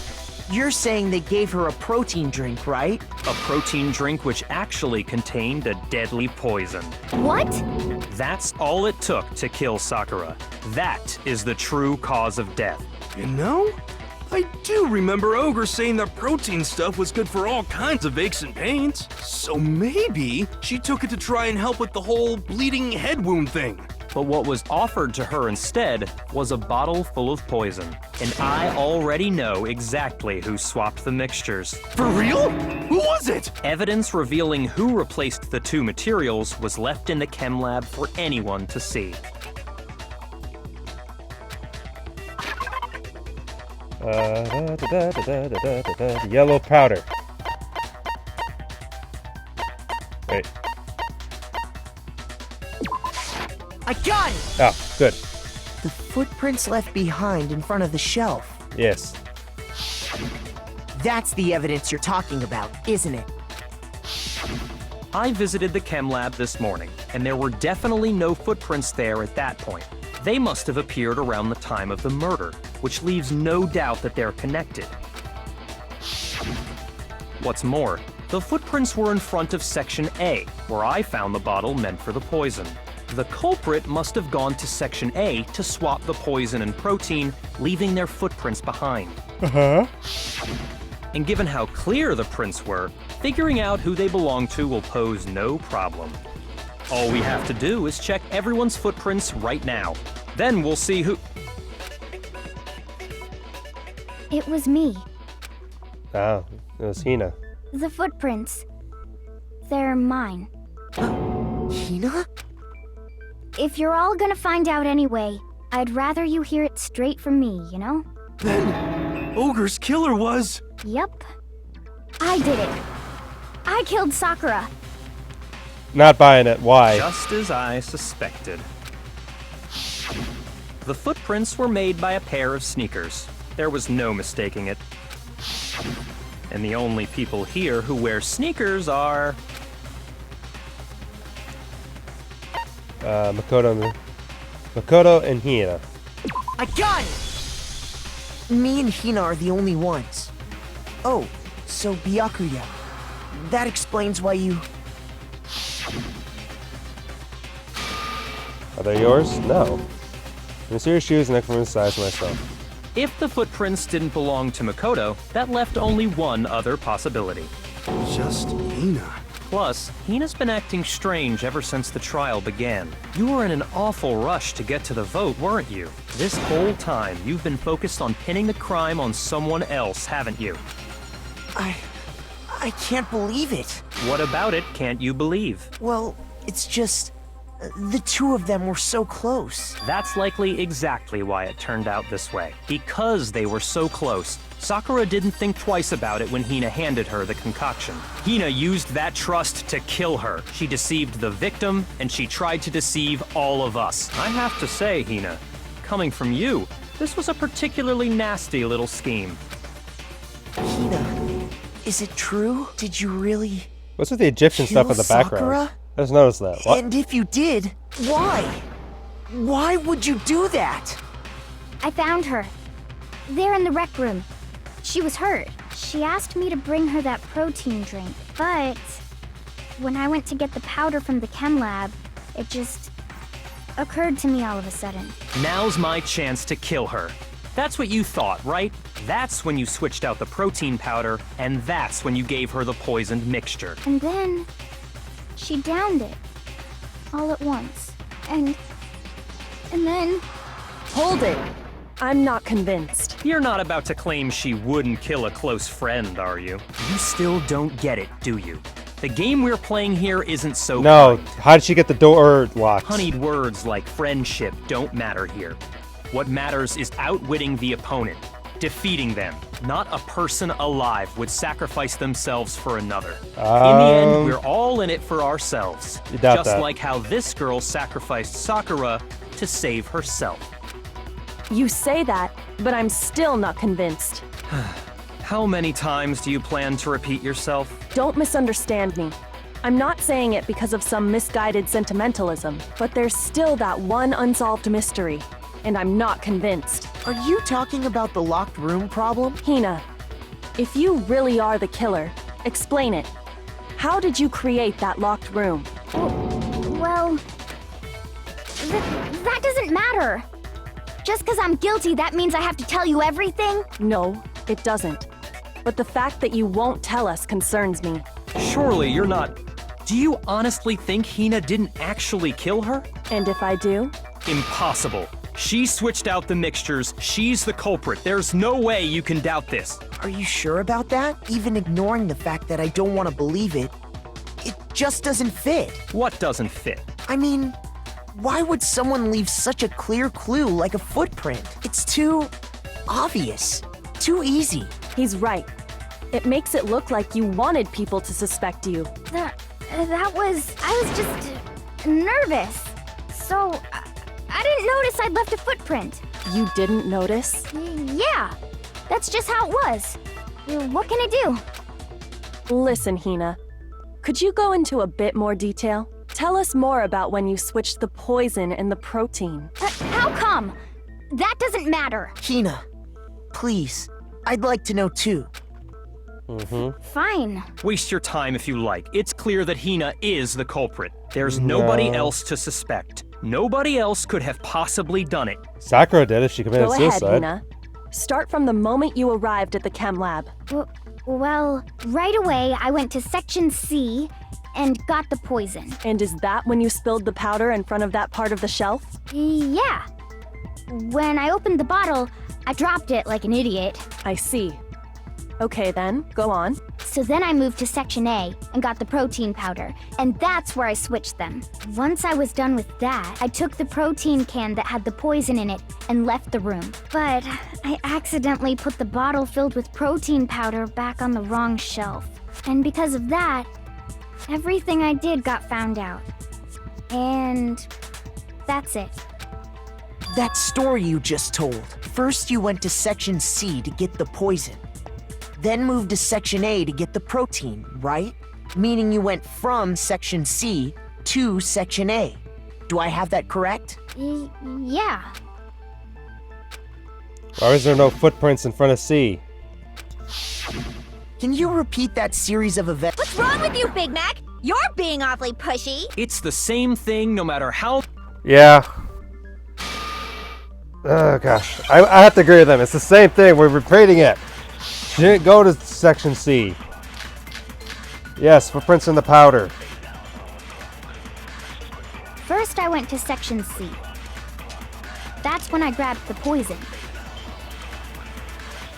You're saying they gave her a protein drink, right? A protein drink which actually contained a deadly poison. What? That's all it took to kill Sakura. That is the true cause of death. You know, I do remember Ogre saying that protein stuff was good for all kinds of aches and pains. So maybe she took it to try and help with the whole bleeding head wound thing. But what was offered to her instead was a bottle full of poison. And I already know exactly who swapped the mixtures. For real? Who was it? Evidence revealing who replaced the two materials was left in the chem lab for anyone to see. Yellow powder. Wait. I got it! Oh, good. The footprints left behind in front of the shelf. Yes. That's the evidence you're talking about, isn't it? I visited the chem lab this morning, and there were definitely no footprints there at that point. They must have appeared around the time of the murder, which leaves no doubt that they're connected. What's more, the footprints were in front of Section A, where I found the bottle meant for the poison. The culprit must have gone to Section A to swap the poison and protein, leaving their footprints behind. And given how clear the prints were, figuring out who they belong to will pose no problem. All we have to do is check everyone's footprints right now. Then we'll see who... It was me. Oh, it was Hina. The footprints. They're mine. Hina? If you're all gonna find out anyway, I'd rather you hear it straight from me, you know? Then Ogre's killer was... Yep. I did it. I killed Sakura. Not buying it. Why? Just as I suspected. The footprints were made by a pair of sneakers. There was no mistaking it. And the only people here who wear sneakers are... Makoto and Hina. I got it! Me and Hina are the only ones. Oh, so Byakuya. That explains why you... Are they yours? No. I'm see your shoes and I can size myself. If the footprints didn't belong to Makoto, that left only one other possibility. Just Hina. Plus, Hina's been acting strange ever since the trial began. You were in an awful rush to get to the vote, weren't you? This whole time, you've been focused on pinning the crime on someone else, haven't you? I can't believe it. What about it can't you believe? Well, it's just... the two of them were so close. That's likely exactly why it turned out this way. Because they were so close, Sakura didn't think twice about it when Hina handed her the concoction. Hina used that trust to kill her. She deceived the victim, and she tried to deceive all of us. I have to say, Hina, coming from you, this was a particularly nasty little scheme. Hina, is it true? Did you really What's with the Egyptian stuff in the background? Sakura? I just noticed that. What? And if you did, why? Why would you do that? I found her. There in the rec room. She was hurt. She asked me to bring her that protein drink, but when I went to get the powder from the chem lab, it just occurred to me all of a sudden. Now's my chance to kill her. That's what you thought, right? That's when you switched out the protein powder, and that's when you gave her the poisoned mixture. And then she downed it all at once. And then Hold it. I'm not convinced. You're not about to claim she wouldn't kill a close friend, are you? You still don't get it, do you? The game we're playing here isn't so No, kind. how did she get the door locked? Honeyed words like friendship don't matter here. What matters is outwitting the opponent, defeating them. Not a person alive would sacrifice themselves for another. In the end, we're all in it for ourselves. You doubt Just that. like how this girl sacrificed Sakura to save herself. You say that, but I'm still not convinced. How many times do you plan to repeat yourself? Don't misunderstand me. I'm not saying it because of some misguided sentimentalism, but there's still that one unsolved mystery, and I'm not convinced. Are you talking about the locked room problem? Hina, if you really are the killer, explain it. How did you create that locked room? well, that doesn't matter. Just because I'm guilty, that means I have to tell you everything? No, it doesn't. But the fact that you won't tell us concerns me. Surely you're not... Do you honestly think Hina didn't actually kill her? And if I do? Impossible. She switched out the mixtures. She's the culprit. There's no way you can doubt this. Are you sure about that? Even ignoring the fact that I don't want to believe it, it just doesn't fit. What doesn't fit? I mean, why would someone leave such a clear clue like a footprint? It's too obvious, too easy. He's right. It makes it look like you wanted people to suspect you. I was just nervous. So, I didn't notice I'd left a footprint. You didn't notice? Yeah, that's just how it was. What can I do? Listen, Hina. Could you go into a bit more detail? Tell us more about when you switched the poison and the protein. How come? That doesn't matter. Hina, please, I'd like to know too. Fine. Waste your time if you like. It's clear that Hina is the culprit. There's nobody No. else to suspect. Nobody else could have possibly done it. Sakura did it. She committed Go ahead, suicide. Hina. Start from the moment you arrived at the chem lab. Well, right away I went to Section C and got the poison. And is that when you spilled the powder in front of that part of the shelf? Yeah. When I opened the bottle, I dropped it like an idiot. I see. Okay then, go on. So then I moved to Section A and got the protein powder, and that's where I switched them. Once I was done with that, I took the protein can that had the poison in it and left the room. But I accidentally put the bottle filled with protein powder back on the wrong shelf. And because of that, everything I did got found out. And that's it. That story you just told. First you went to Section C to get the poison. Then moved to Section A to get the protein, right? Meaning you went from Section C to Section A. Do I have that correct? Yeah. Why is there no footprints in front of C? Can you repeat that series of events? What's wrong with you, Big Mac? You're being awfully pushy. It's the same thing no matter how... Yeah. Oh gosh, I have to agree with them. It's the same thing. We're repeating it. She didn't go to Section C. Yes, footprints in the powder. First, I went to Section C. That's when I grabbed the poison.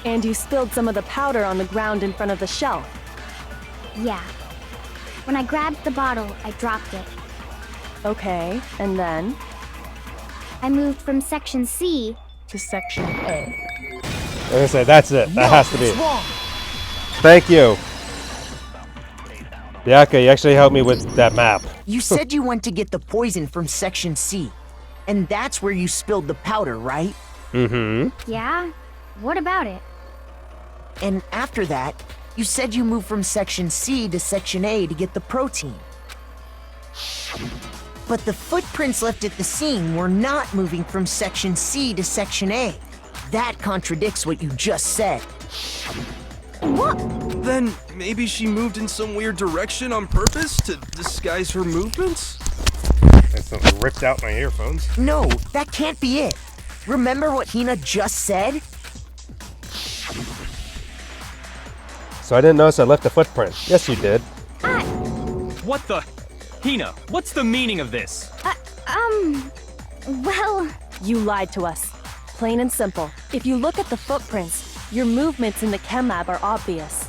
And you spilled some of the powder on the ground in front of the shelf. Yeah. When I grabbed the bottle, I dropped it. Okay, and then? I moved from Section C To Section A. I'm gonna say that's it. That has to be it's it. wrong. Thank you. Bianca, you actually helped me with that map. You said you went to get the poison from Section C. And that's where you spilled the powder, right? Mm-hmm. Yeah? What about it? And after that, you said you moved from Section C to Section A to get the protein. But the footprints left at the scene were not moving from Section C to Section A. That contradicts what you just said. Then maybe she moved in some weird direction on purpose to disguise her movements? And something ripped out my earphones. No, that can't be it. Remember what Hina just said? So I didn't notice I left a footprint. Yes, you did. What the? Hina, what's the meaning of this? Well, You lied to us. Plain and simple. If you look at the footprints, your movements in the chem lab are obvious.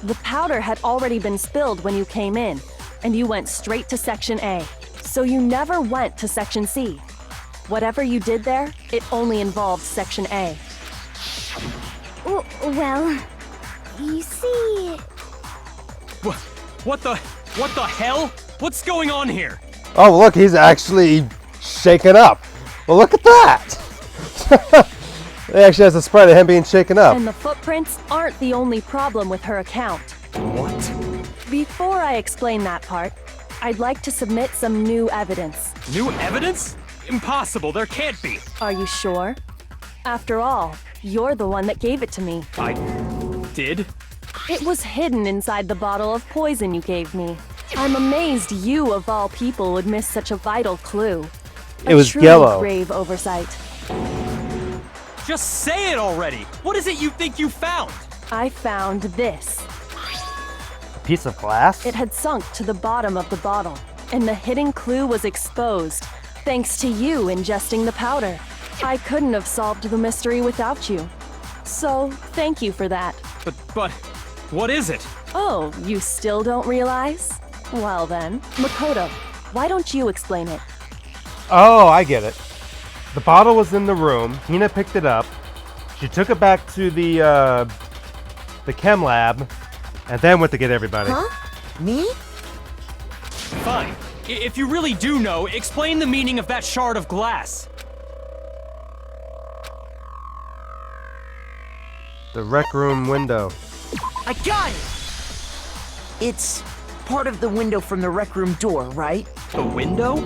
The powder had already been spilled when you came in, and you went straight to Section A. So you never went to Section C. Whatever you did there, it only involved Section A. well, you see... What the hell? What's going on here? Oh, look, he's actually shaken up. Well, look at that. It actually has a spread of him being shaken up. And the footprints aren't the only problem with her account. What? Before I explain that part, I'd like to submit some new evidence. New evidence? Impossible, there can't be. Are you sure? After all, you're the one that gave it to me. I did? It was hidden inside the bottle of poison you gave me. I'm amazed you, of all people, would miss such a vital clue. It was truly yellow. grave oversight. Just say it already! What is it you think you found? I found this. A piece of glass? It had sunk to the bottom of the bottle, and the hidden clue was exposed, thanks to you ingesting the powder. I couldn't have solved the mystery without you. So, thank you for that. But, what is it? Oh, you still don't realize? Well then, Makoto, why don't you explain it? Oh, I get it. The bottle was in the room. Hina picked it up. She took it back to the chem lab, and then went to get everybody. Huh? Me? Fine. If you really do know, explain the meaning of that shard of glass. The rec room window. I got it! It's part of the window from the rec room door, right? The window?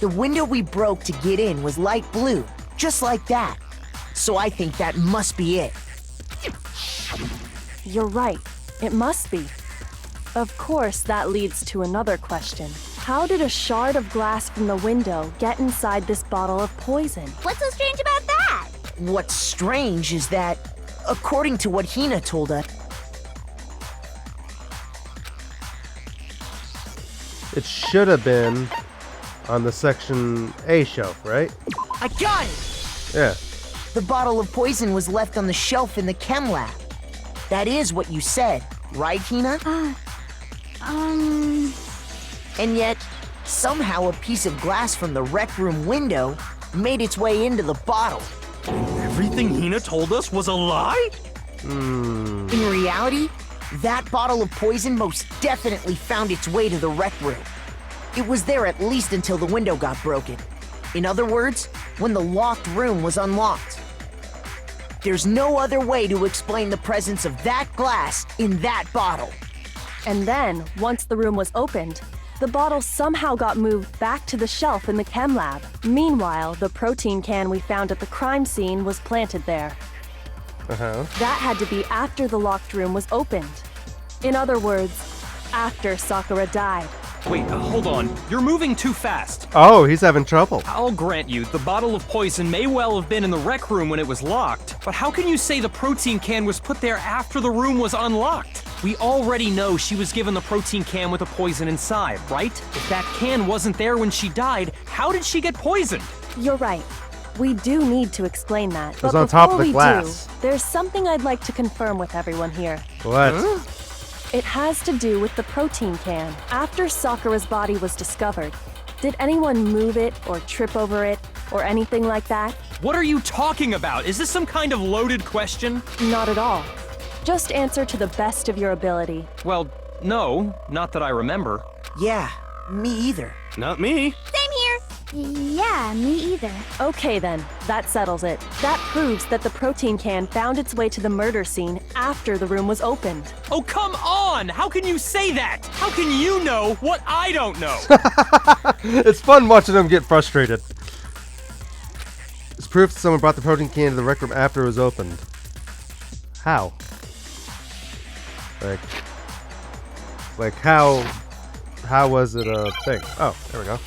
The window we broke to get in was light blue, just like that. So I think that must be it. You're right. It must be. Of course, that leads to another question. How did a shard of glass from the window get inside this bottle of poison? What's so strange about that? What's strange is that, according to what Hina told us, It should have been on the Section A shelf, right? I got it! Yeah. The bottle of poison was left on the shelf in the chem lab. That is what you said, right, Hina? And yet, somehow a piece of glass from the rec room window made its way into the bottle. Everything Hina told us was a lie? In reality, that bottle of poison most definitely found its way to the rec room. It was there at least until the window got broken. In other words, when the locked room was unlocked. There's no other way to explain the presence of that glass in that bottle. And then, once the room was opened, the bottle somehow got moved back to the shelf in the chem lab. Meanwhile, the protein can we found at the crime scene was planted there. That had to be after the locked room was opened. In other words, after Sakura died. Wait, hold on. You're moving too fast. Oh, he's having trouble. I'll grant you, the bottle of poison may well have been in the rec room when it was locked, but how can you say the protein can was put there after the room was unlocked? We already know she was given the protein can with the poison inside, right? If that can wasn't there when she died, how did she get poisoned? You're right. We do need to explain that. was But on top of before the we glass. do, there's something I'd like to confirm with everyone here. What? It has to do with the protein can. After Sakura's body was discovered, did anyone move it or trip over it or anything like that? What are you talking about? Is this some kind of loaded question? Not at all. Just answer to the best of your ability. Well, no, not that I remember. Yeah, me either. Not me. Same here. Yeah, me either. Okay then, that settles it. That proves that the protein can found its way to the murder scene after the room was opened. Oh, come on! How can you say that? How can you know what I don't know? It's fun watching them get frustrated. It's proof that someone brought the protein can to the rec room after it was opened. How? Like how was it a thing? Oh, there we go.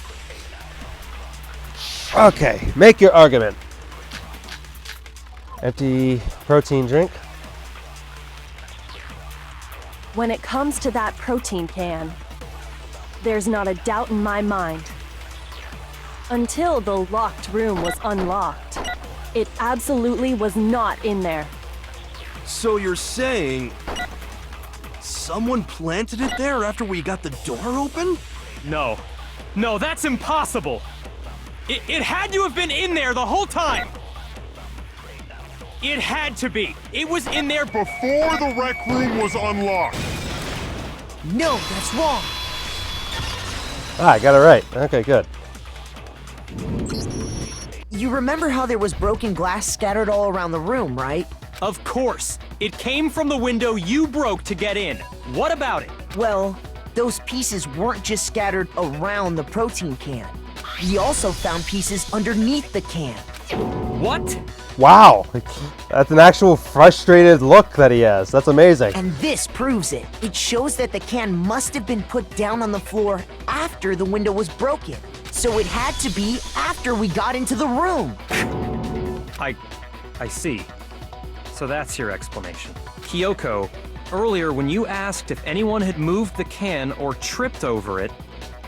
Okay, make your argument. Empty protein drink. When it comes to that protein can, there's not a doubt in my mind. Until the locked room was unlocked, it absolutely was not in there. So you're saying someone planted it there after we got the door open? No. No, that's impossible! It had to have been in there the whole time! It had to be! It was in there Before the rec room was unlocked. No, that's wrong. Ah, I got it right. Okay, good. You remember how there was broken glass scattered all around the room, right? Of course! It came from the window you broke to get in. What about it? Well, those pieces weren't just scattered around the protein can. We also found pieces underneath the can. What? Wow, that's an actual frustrated look that he has. That's amazing. And this proves it. It shows that the can must have been put down on the floor after the window was broken. So it had to be after we got into the room. I see. So that's your explanation. Kyoko, earlier when you asked if anyone had moved the can or tripped over it,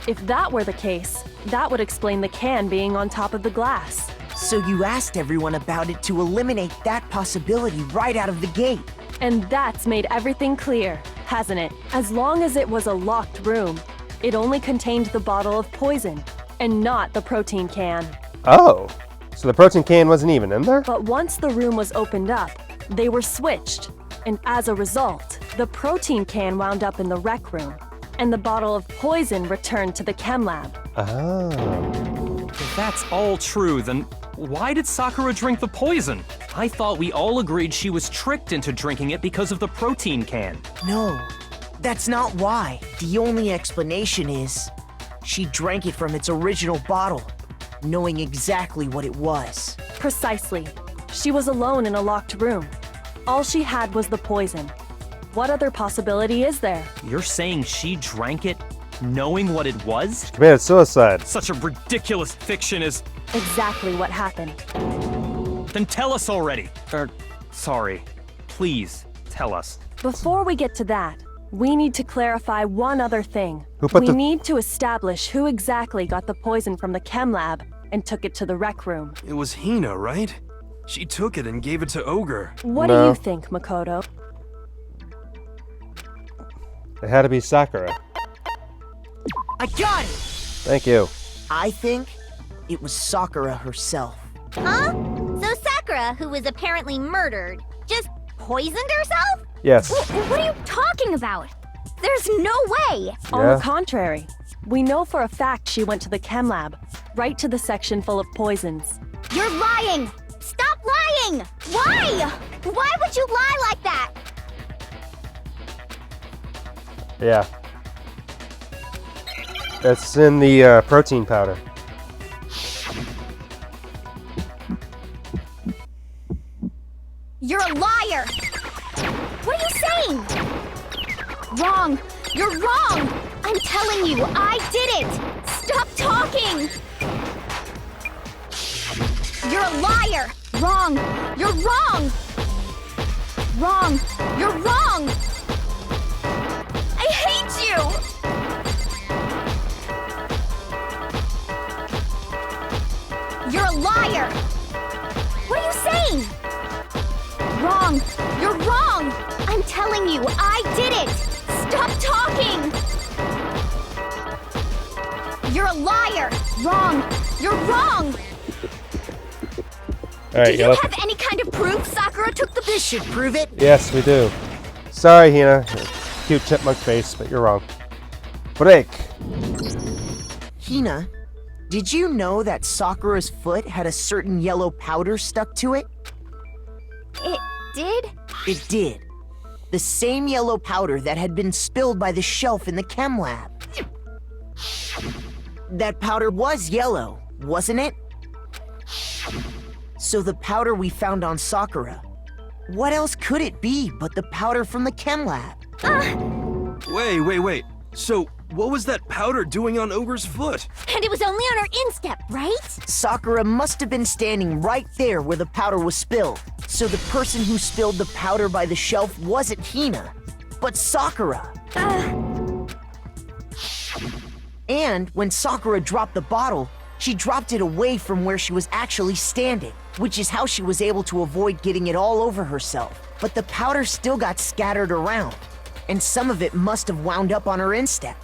If that were the case, that would explain the can being on top of the glass. So you asked everyone about it to eliminate that possibility right out of the gate. And that's made everything clear, hasn't it? As long as it was a locked room, it only contained the bottle of poison, and not the protein can. Oh, so the protein can wasn't even in there? But once the room was opened up, they were switched, and as a result, the protein can wound up in the rec room, and the bottle of poison returned to the chem lab. Oh. if that's all true, then why did Sakura drink the poison? I thought we all agreed she was tricked into drinking it because of the protein can. No, that's not why. The only explanation is she drank it from its original bottle, knowing exactly what it was. Precisely. She was alone in a locked room. All she had was the poison. What other possibility is there? You're saying she drank it knowing what it was? Committed suicide. Such a ridiculous fiction is... Exactly what happened. Then tell us already. Sorry. Please, tell us. Before we get to that, we need to clarify one other thing. We need to establish who exactly got the poison from the chem lab and took it to the rec room. It was Hina, right? She took it and gave it to Ogre. What do No. you think, Makoto? It had to be Sakura. I got it! Thank you. I think it was Sakura herself. Huh? So Sakura, who was apparently murdered, just poisoned herself? Yes. What are you talking about? There's no way! On Yeah. the contrary, we know for a fact she went to the chem lab, right to the section full of poisons. You're lying! Stop lying! Why? Why would you lie like that? Yeah. It's in the protein powder. You're a liar! What are you saying? Wrong! You're wrong! I'm telling you, I did it! Stop talking! You're a liar! Wrong! You're wrong! Wrong! You're wrong! I hate you! You're a liar! What are you saying? Wrong! You're wrong! I'm telling you, I did it! Stop talking! You're a liar! Wrong! You're wrong! Alright, Do you you left. have any kind of proof Sakura took the This should prove it. Yes, we do. Sorry, Hina. Cute chipmunk face, but you're wrong. Break. Hina, did you know that Sakura's foot had a certain yellow powder stuck to it? It did? It did. The same yellow powder that had been spilled by the shelf in the chem lab. That powder was yellow, wasn't it? So the powder we found on Sakura, what else could it be but the powder from the chem lab? Wait. So, what was that powder doing on Ogre's foot? And it was only on her instep, right? Sakura must have been standing right there where the powder was spilled. So the person who spilled the powder by the shelf wasn't Hina, but Sakura. And when Sakura dropped the bottle, she dropped it away from where she was actually standing, which is how she was able to avoid getting it all over herself. But the powder still got scattered around, and some of it must have wound up on her instep.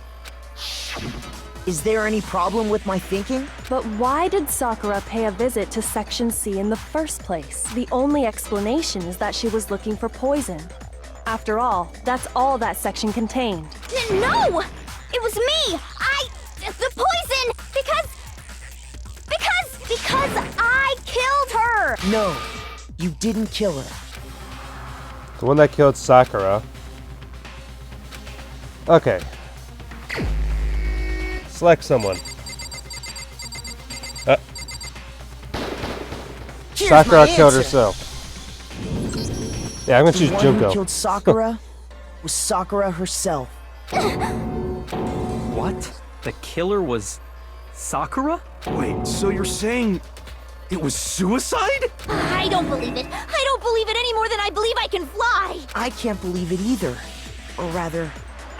Is there any problem with my thinking? But why did Sakura pay a visit to Section C in the first place? The only explanation is that she was looking for poison. After all, that's all that section contained. No! It was me! The poison! Because I killed her! No, you didn't kill her. The one that killed Sakura. Okay. Select someone. Here's Sakura my killed answer. herself. Yeah, I'm gonna The choose one who Junko. killed Sakura was Sakura herself. What? The killer was Sakura? Wait, so you're saying it was suicide? I don't believe it. I don't believe it any more than I believe I can fly. I can't believe it either. Or rather,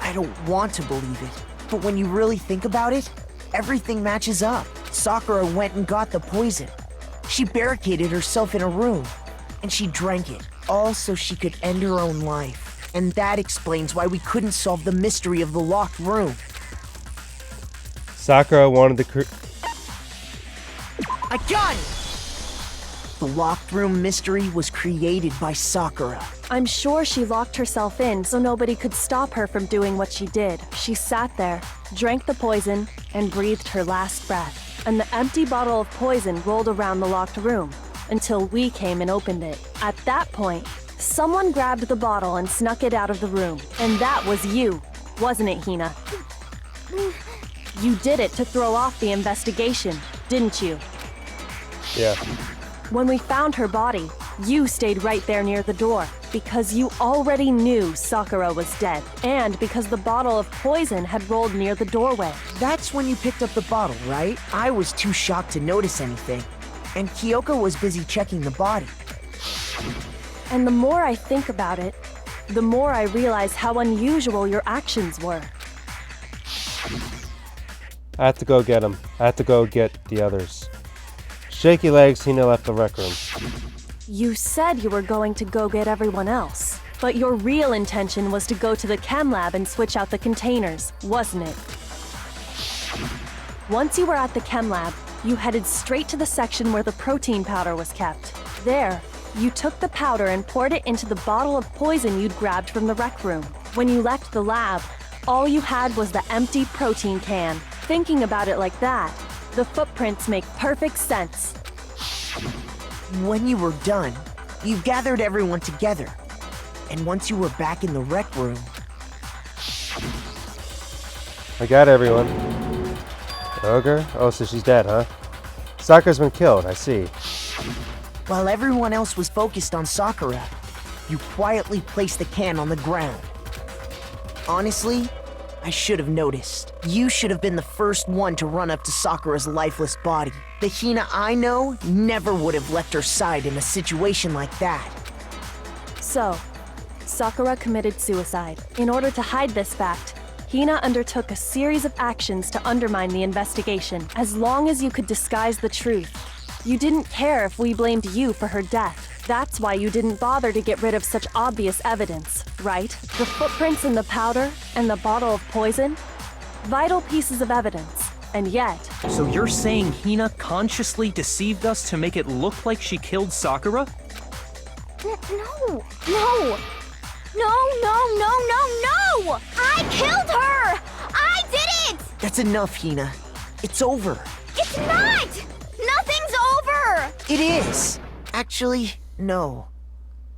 I don't want to believe it. But when you really think about it, everything matches up. Sakura went and got the poison. She barricaded herself in a room, and she drank it, all so she could end her own life. And that explains why we couldn't solve the mystery of the locked room. Sakura wanted to I got it! The locked room mystery was created by Sakura. I'm sure she locked herself in so nobody could stop her from doing what she did. She sat there, drank the poison, and breathed her last breath. And the empty bottle of poison rolled around the locked room until we came and opened it. At that point, someone grabbed the bottle and snuck it out of the room. And that was you, wasn't it, Hina? You did it to throw off the investigation, didn't you? Yeah. When we found her body, you stayed right there near the door because you already knew Sakura was dead and because the bottle of poison had rolled near the doorway. That's when you picked up the bottle, right? I was too shocked to notice anything, and Kyoko was busy checking the body. And the more I think about it, the more I realize how unusual your actions were. I have to go get him. I have to go get the others. Shaky legs, Hina left the rec room. You said you were going to go get everyone else, but your real intention was to go to the chem lab and switch out the containers, wasn't it? Once you were at the chem lab, you headed straight to the section where the protein powder was kept. There, you took the powder and poured it into the bottle of poison you'd grabbed from the rec room. When you left the lab, all you had was the empty protein can. Thinking about it like that, the footprints make perfect sense. When you were done, you gathered everyone together. And once you were back in the rec room, I got everyone. Ogre? Oh, so she's dead, huh? Sakura's been killed, I see. while everyone else was focused on Sakura, you quietly placed the can on the ground. Honestly, I should have noticed. You should have been the first one to run up to Sakura's lifeless body. The Hina I know never would have left her side in a situation like that. So, Sakura committed suicide. In order to hide this fact, Hina undertook a series of actions to undermine the investigation. As long as you could disguise the truth, you didn't care if we blamed you for her death. That's why you didn't bother to get rid of such obvious evidence, right? The footprints in the powder and the bottle of poison? Vital pieces of evidence. And yet, So you're saying Hina consciously deceived us to make it look like she killed Sakura? No! I killed her! I did it! That's enough, Hina. It's over. It's not! Nothing's over! It is. Actually, no.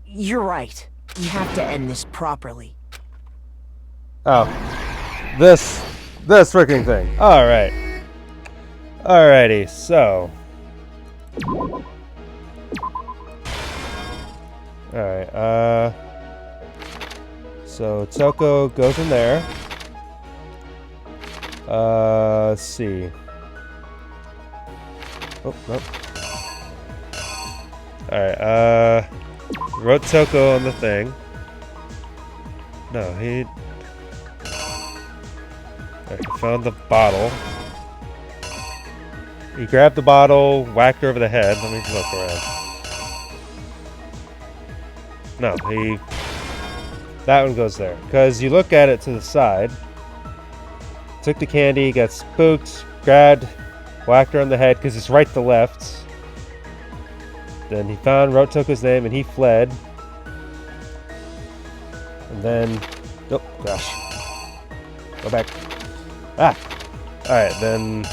You're right. You have to end this properly. Oh. This freaking thing. Alright. Alrighty, so. Alright, so Toko goes in there. Let's see. Oh, nope. Alright, wrote Toko on the thing. No, he found the bottle. He grabbed the bottle, whacked her over the head. Let me look around. No, that one goes there. Because you look at it to the side. Took the candy, got spooked, grabbed, whacked her on the head because it's right to left. Then he wrote Toko's name, and he fled. And then, oh gosh, go back. Ah, all right. Then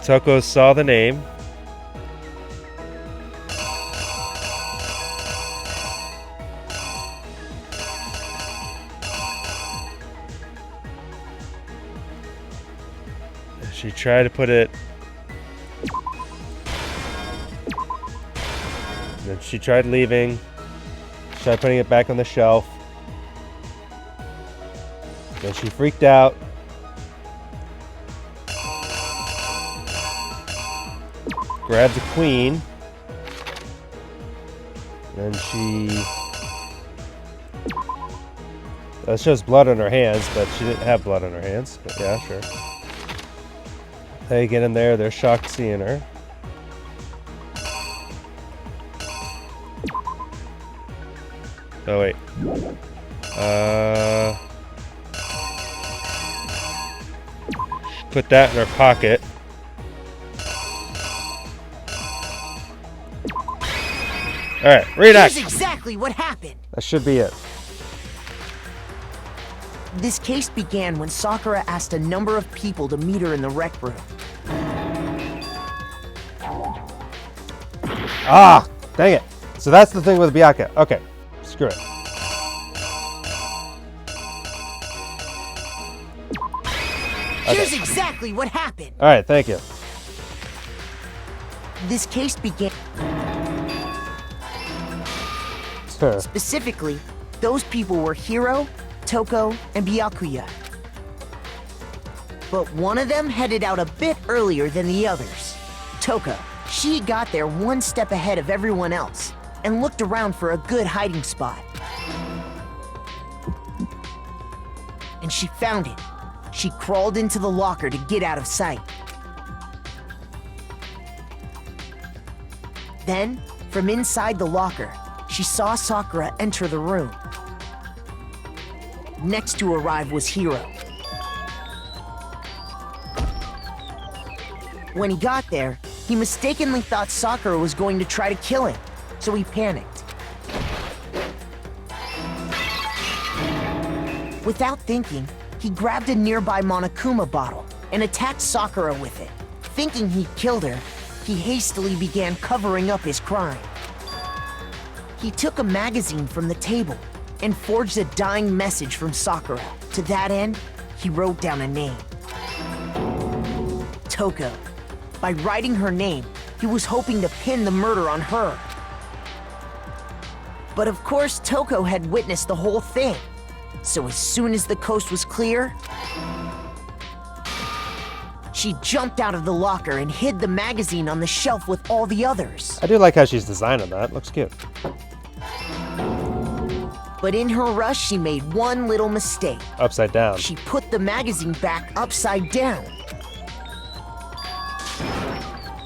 Toko saw the name. She tried to put it. Then she tried leaving. Tried putting it back on the shelf. Then she freaked out. Grabbed the queen. Then she. That shows blood on her hands, but she didn't have blood on her hands. But yeah, sure. They get in there, they're shocked seeing her. Oh wait. Put that in her pocket. Alright, redact! Here's exactly what happened! That should be it. This case began when Sakura asked a number of people to meet her in the rec room. Ah! Dang it. So that's the thing with Byakuya. Okay. Screw it. Here's exactly what happened! Alright, thank you. This case began... Specifically, those people were Hiro, Toko, and Byakuya. But one of them headed out a bit earlier than the others. Toko. She got there one step ahead of everyone else and looked around for a good hiding spot. And she found it. She crawled into the locker to get out of sight. Then, from inside the locker, she saw Sakura enter the room. Next to arrive was Hiro. When he got there, he mistakenly thought Sakura was going to try to kill him, so he panicked. Without thinking, he grabbed a nearby Monokuma bottle and attacked Sakura with it. Thinking he'd killed her, he hastily began covering up his crime. He took a magazine from the table and forged a dying message from Sakura. To that end, he wrote down a name. Toko. By writing her name, he was hoping to pin the murder on her. But of course, Toko had witnessed the whole thing. So as soon as the coast was clear, she jumped out of the locker and hid the magazine on the shelf with all the others. I do like how she's designing that. Looks cute. But in her rush, she made one little mistake. Upside down. She put the magazine back upside down.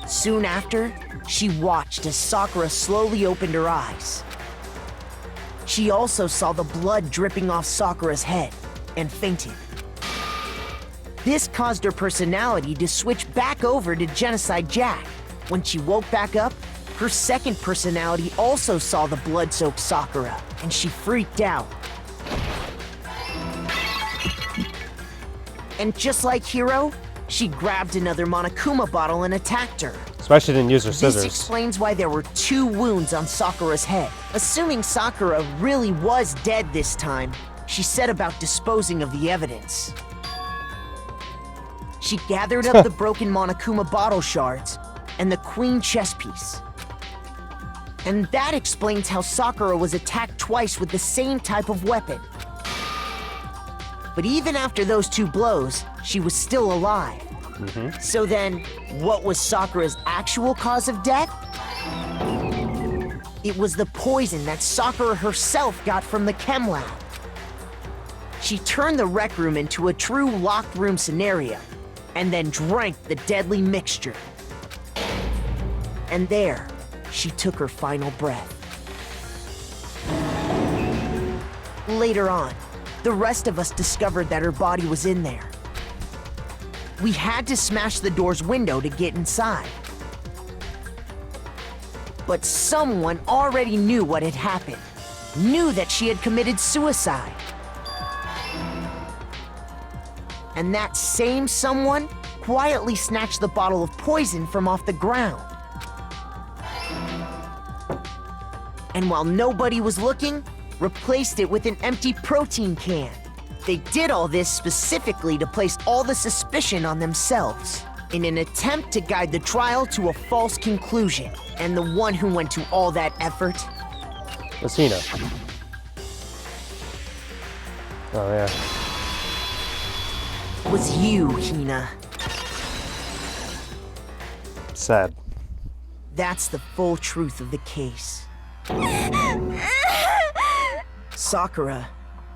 Soon after, she watched as Sakura slowly opened her eyes. She also saw the blood dripping off Sakura's head and fainted. This caused her personality to switch back over to Genocide Jack. When she woke back up, her second personality also saw the blood-soaked Sakura, and she freaked out. And just like Hiro, she grabbed another Monokuma bottle and attacked her. Especially didn't use her This scissors. explains why there were 2 wounds on Sakura's head. Assuming Sakura really was dead this time, she set about disposing of the evidence. She gathered up the broken Monokuma bottle shards and the queen chess piece. And that explains how Sakura was attacked twice with the same type of weapon. But even after those 2 blows, she was still alive. So then, what was Sakura's actual cause of death? It was the poison that Sakura herself got from the chem lab. She turned the rec room into a true locked room scenario, and then drank the deadly mixture. And there, she took her final breath. Later on, the rest of us discovered that her body was in there. We had to smash the door's window to get inside. But someone already knew what had happened, knew that she had committed suicide. And that same someone quietly snatched the bottle of poison from off the ground. And while nobody was looking, replaced it with an empty protein can. They did all this specifically to place all the suspicion on themselves, in an attempt to guide the trial to a false conclusion. And the one who went to all that effort That's Hina. Oh, yeah. was you, Hina. Sad. That's the full truth of the case. Sakura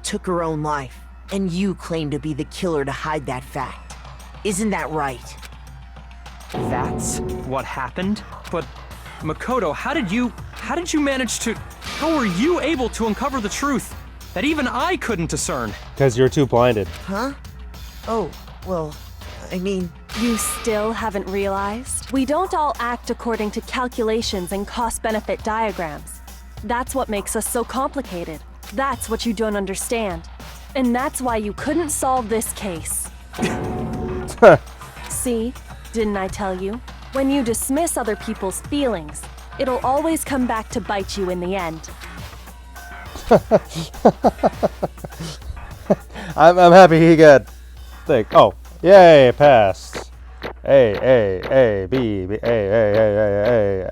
took her own life, and you claim to be the killer to hide that fact. Isn't that right? That's what happened? But Makoto, how did you manage to... How were you able to uncover the truth that even I couldn't discern? Because you're too blinded. Huh? Oh, well, I mean... You still haven't realized? We don't all act according to calculations and cost-benefit diagrams. That's what makes us so complicated. That's what you don't understand. And that's why you couldn't solve this case. See? Didn't I tell you? When you dismiss other people's feelings, it'll always come back to bite you in the end. I'm happy he got thing. Oh, yay, passed. A, B, B, A.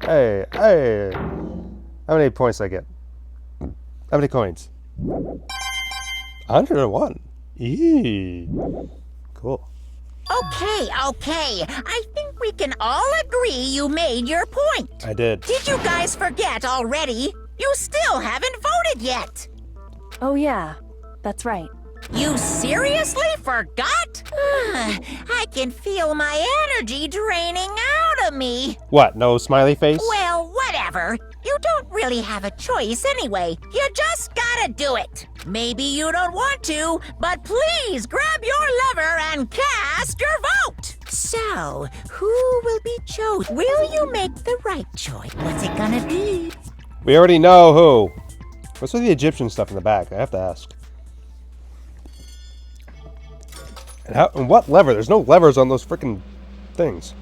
How many points did I get? How many coins? 101. Eee. Cool. Okay. I think we can all agree you made your point. I did. Did you guys forget already? You still haven't voted yet. Oh yeah, that's right. You seriously forgot? I can feel my energy draining out of me. What, no smiley face? Well, whatever. You don't really have a choice anyway. You just gotta do it. Maybe you don't want to, but please grab your lever and cast your vote. So, who will be chosen? Will you make the right choice? What's it gonna be? We already know who. What's with the Egyptian stuff in the back? I have to ask. And what lever? There's no levers on those freaking things.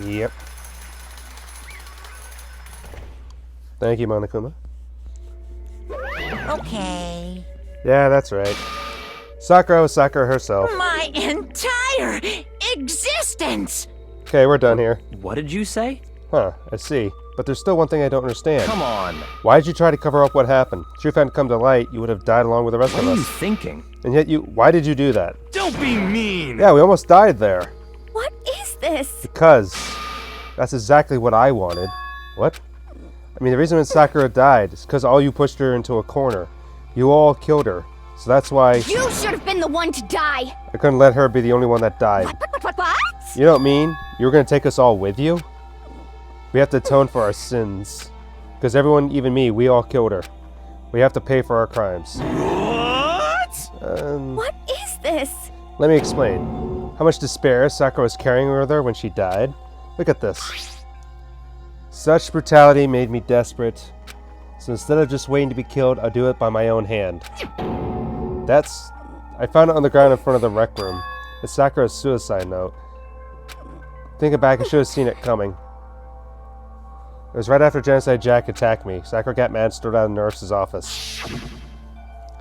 Yep. Thank you, Monokuma. Okay. Yeah, that's right. Sakura was Sakura herself. My entire existence! Okay, we're done here. What did you say? Huh, I see. But there's still one thing I don't understand. Come on. Why did you try to cover up what happened? If truth hadn't come to light, you would have died along with the rest What of are you us. thinking? And yet why did you do that? Don't be mean! Yeah, we almost died there. What is this? Because that's exactly what I wanted. What? I mean, the reason when Sakura died is because all you pushed her into a corner. You all killed her. So that's why You should have been the one to die. I couldn't let her be the only one that died. What? You know what I mean? You were going to take us all with you? We have to atone for our sins. Because everyone, even me, we all killed her. We have to pay for our crimes. What? What is this? Let me explain. How much despair Sakura was carrying with her when she died. Look at this. Such brutality made me desperate. So instead of just waiting to be killed, I'll do it by my own hand. I found it on the ground in front of the rec room. It's Sakura's suicide note. Thinking back, I should have seen it coming. It was right after Genocide Jack attacked me. Sakura got mad and stormed out of the nurse's office.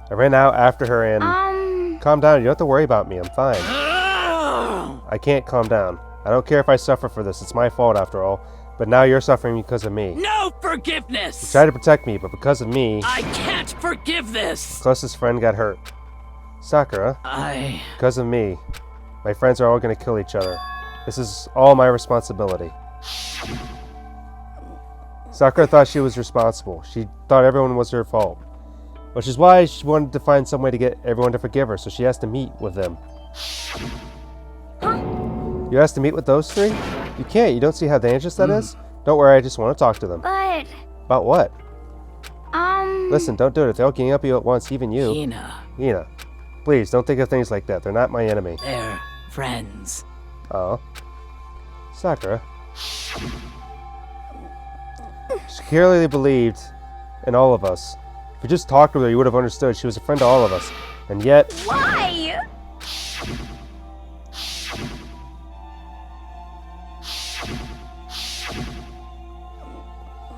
I ran out after her and... Calm down, you don't have to worry about me, I'm fine. I can't calm down. I don't care if I suffer for this, it's my fault after all. But now you're suffering because of me. No forgiveness! You tried to protect me, but because of me... I can't forgive this! Closest friend got hurt. Sakura, because of me, my friends are all gonna kill each other. This is all my responsibility. Sakura thought she was responsible. She thought everyone was her fault. Which is why she wanted to find some way to get everyone to forgive her, so she has to meet with them. You asked to meet with those three? You can't. You don't see how dangerous that is? Don't worry, I just want to talk to them. But... About what? Listen, don't do it. If they're all ganging up you at once, even you. Hina. Please, don't think of things like that. They're not my enemy. They're friends. Oh. Sakura. She clearly believed in all of us. If you just talked with her, you would have understood. She was a friend to all of us. And yet... Why?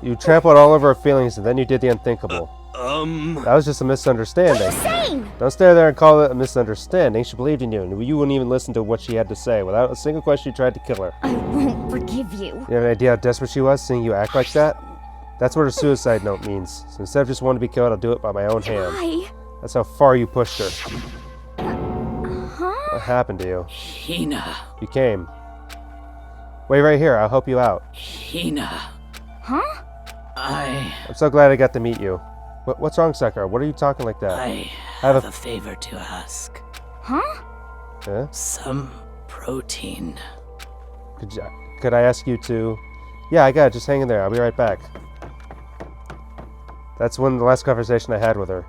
You trampled all over her feelings, and then you did the unthinkable. That was just a misunderstanding. What are you saying? Don't stare there and call it a misunderstanding. She believed in you, and you wouldn't even listen to what she had to say. Without a single question, you tried to kill her. I won't forgive you. You have an idea how desperate she was, seeing you act like that? That's what her suicide note means. So instead of just wanting to be killed, I'll do it by my own hand. Why? That's how far you pushed her. Huh? What happened to you? Hina. You came. Wait right here, I'll help you out. Hina. Huh? I'm so glad I got to meet you. What's wrong, Sakura? What are you talking like that? I have a favor to ask. Huh? Yeah? Some protein. Could I ask you to... Yeah, I got it. Just hang in there. I'll be right back. That's the last conversation I had with her.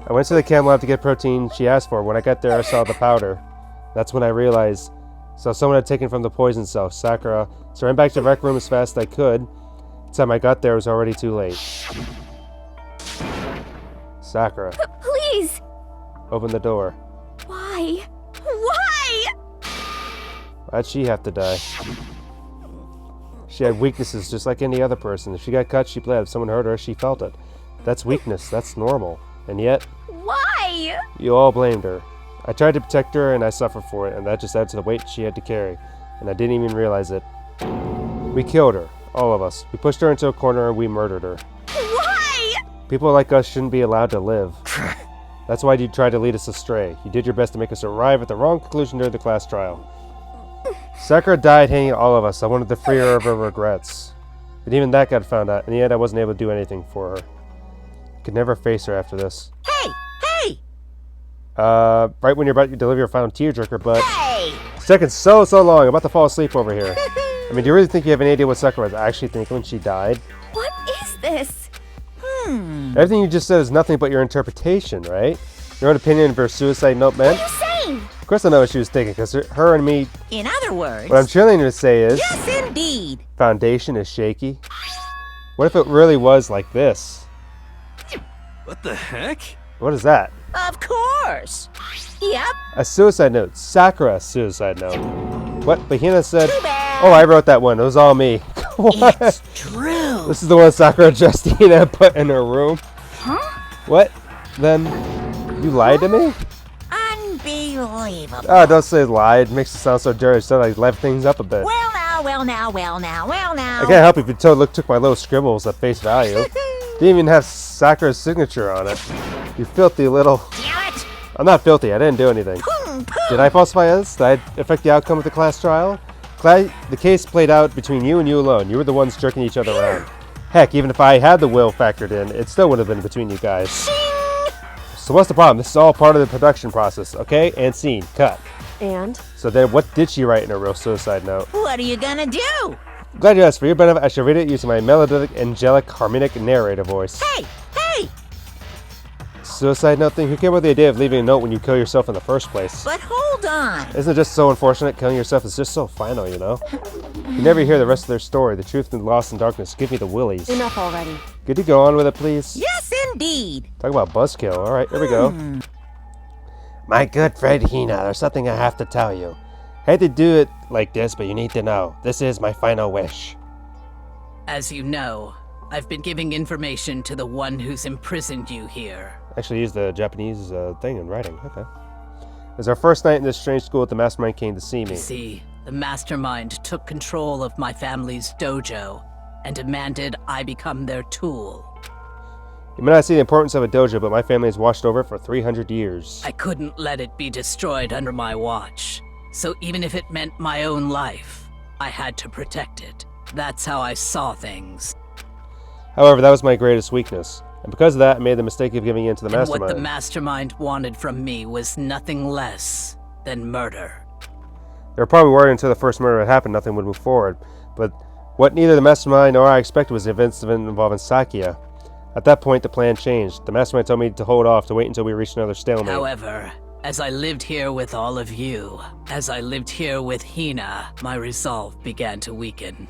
I went to the chem lab to get protein she asked for. When I got there, I saw the powder. That's when I realized... So someone had taken from the poison cell, Sakura. So I ran back to the rec room as fast as I could. By the time I got there, it was already too late. Sakura. Please! Open the door. Why? Why? Why'd she have to die? She had weaknesses just like any other person. If she got cut, she bled. If someone hurt her, she felt it. That's weakness. That's normal. And yet... Why? You all blamed her. I tried to protect her and I suffered for it, and that just added to the weight she had to carry. And I didn't even realize it. We killed her. All of us. We pushed her into a corner and we murdered her. Why? People like us shouldn't be allowed to live. That's why you tried to lead us astray. You did your best to make us arrive at the wrong conclusion during the class trial. Sakura died hanging all of us. I wanted to free her of her regrets. But even that got found out. In the end, I wasn't able to do anything for her. I could never face her after this. Hey! Right when you're about to deliver your final tearjerker, but... Hey! It's taking so long. I'm about to fall asleep over here. I mean, do you really think you have any idea what Sakura was actually thinking when she died? What is this? Everything you just said is nothing but your interpretation, right? Your own opinion of her suicide note meant? What are you saying? Of course I know what she was thinking, because her and me... In other words... What I'm trying to say is... Yes, indeed! Foundation is shaky. What if it really was like this? What the heck? What is that? Of course! Yep. A suicide note. Sakura's suicide note. What? But Hina said... Too bad. Oh, I wrote that one. It was all me. What? It's true. This is the one Sakura just Hina put in her room. Huh? What? Then you lied to me? Unbelievable. Oh, don't say lied. It makes it sound so dirty. So like left things up a bit. Well now. I can't help it if you took my little scribbles at face value. Didn't even have Sakura's signature on it. You filthy little... Damn it! I'm not filthy. I didn't do anything. Did I falsify this? Did I affect the outcome of the class trial? The case played out between you and you alone. You were the ones jerking each other around. Heck, even if I had the will factored in, it still would have been between you guys. So what's the problem? This is all part of the production process, okay? And scene. Cut. And? So then what did she write in her real suicide note? What are you gonna do? Glad you asked. For your benefit, I shall read it using my melodic, angelic, harmonic narrator voice. Hey! Hey! Suicide note thing? Who came up with the idea of leaving a note when you kill yourself in the first place? But hold on! Isn't it just so unfortunate? Killing yourself is just so final, you know? You never hear the rest of their story. The truth and lost in darkness. Give me the willies. Enough already. Could you go on with it, please? Yes, indeed! Talk about buzzkill. Alright, here we go. My good friend Hina, there's something I have to tell you. Hate to do it like this, but you need to know. This is my final wish. As you know, I've been giving information to the one who's imprisoned you here. Actually used the Japanese thing in writing. Okay. It was our first night in this strange school that the Mastermind came to see me. See, the Mastermind took control of my family's dojo and demanded I become their tool. You may not see the importance of a dojo, but my family has watched over it for 300 years. I couldn't let it be destroyed under my watch. So even if it meant my own life, I had to protect it. That's how I saw things. However, that was my greatest weakness. And because of that, I made the mistake of giving in to the And Mastermind. what the Mastermind wanted from me was nothing less than murder. They were probably worried until the first murder had happened, nothing would move forward. But what neither the Mastermind nor I expected was the events involving Sakia. At that point, the plan changed. The Mastermind told me to hold off, to wait until we reached another stalemate. However, as I lived here with all of you, as I lived here with Hina, my resolve began to weaken.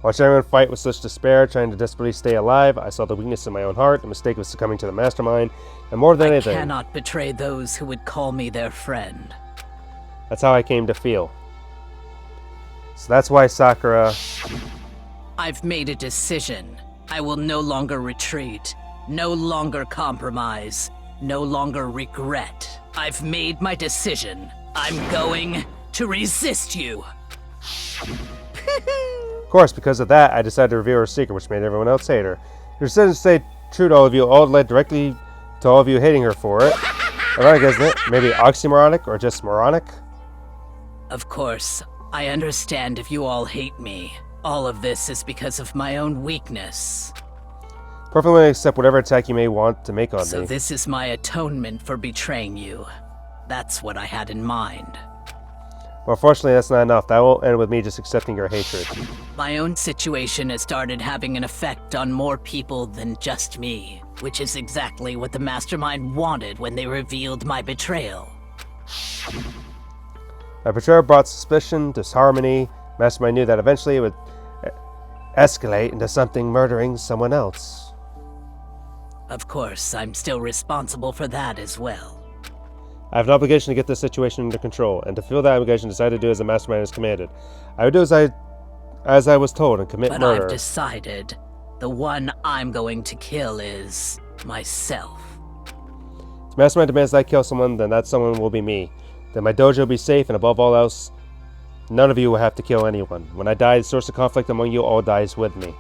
Watching everyone fight with such despair, trying to desperately stay alive, I saw the weakness in my own heart, the mistake of succumbing to the Mastermind, and more than anything, I cannot betray those who would call me their friend. that's how I came to feel. So that's why Sakura... I've made a decision. I will no longer retreat, no longer compromise, no longer regret. I've made my decision. I'm going to resist you. Of course, because of that, I decided to reveal her secret, which made everyone else hate her. Her decision to stay true to all of you all led directly to all of you hating her for it. Ironic, isn't it? Maybe oxymoronic or just moronic? Of course, I understand if you all hate me. All of this is because of my own weakness. Perfectly willing to accept whatever attack you may want to make on So me. this is my atonement for betraying you. That's what I had in mind. Well, fortunately, that's not enough. That won't end with me just accepting your hatred. My own situation has started having an effect on more people than just me, which is exactly what the Mastermind wanted when they revealed my betrayal. My betrayal brought suspicion, disharmony. Mastermind knew that eventually it would escalate into something murdering someone else. Of course, I'm still responsible for that as well. I have an obligation to get this situation under control, and to fulfill that obligation, I decided to do as the Mastermind has commanded. I would do as I was told and commit But murder. I've decided the one I'm going to kill is myself. If Mastermind demands that I kill someone, then that someone will be me. Then my dojo will be safe, and above all else, none of you will have to kill anyone. When I die, the source of conflict among you all dies with me.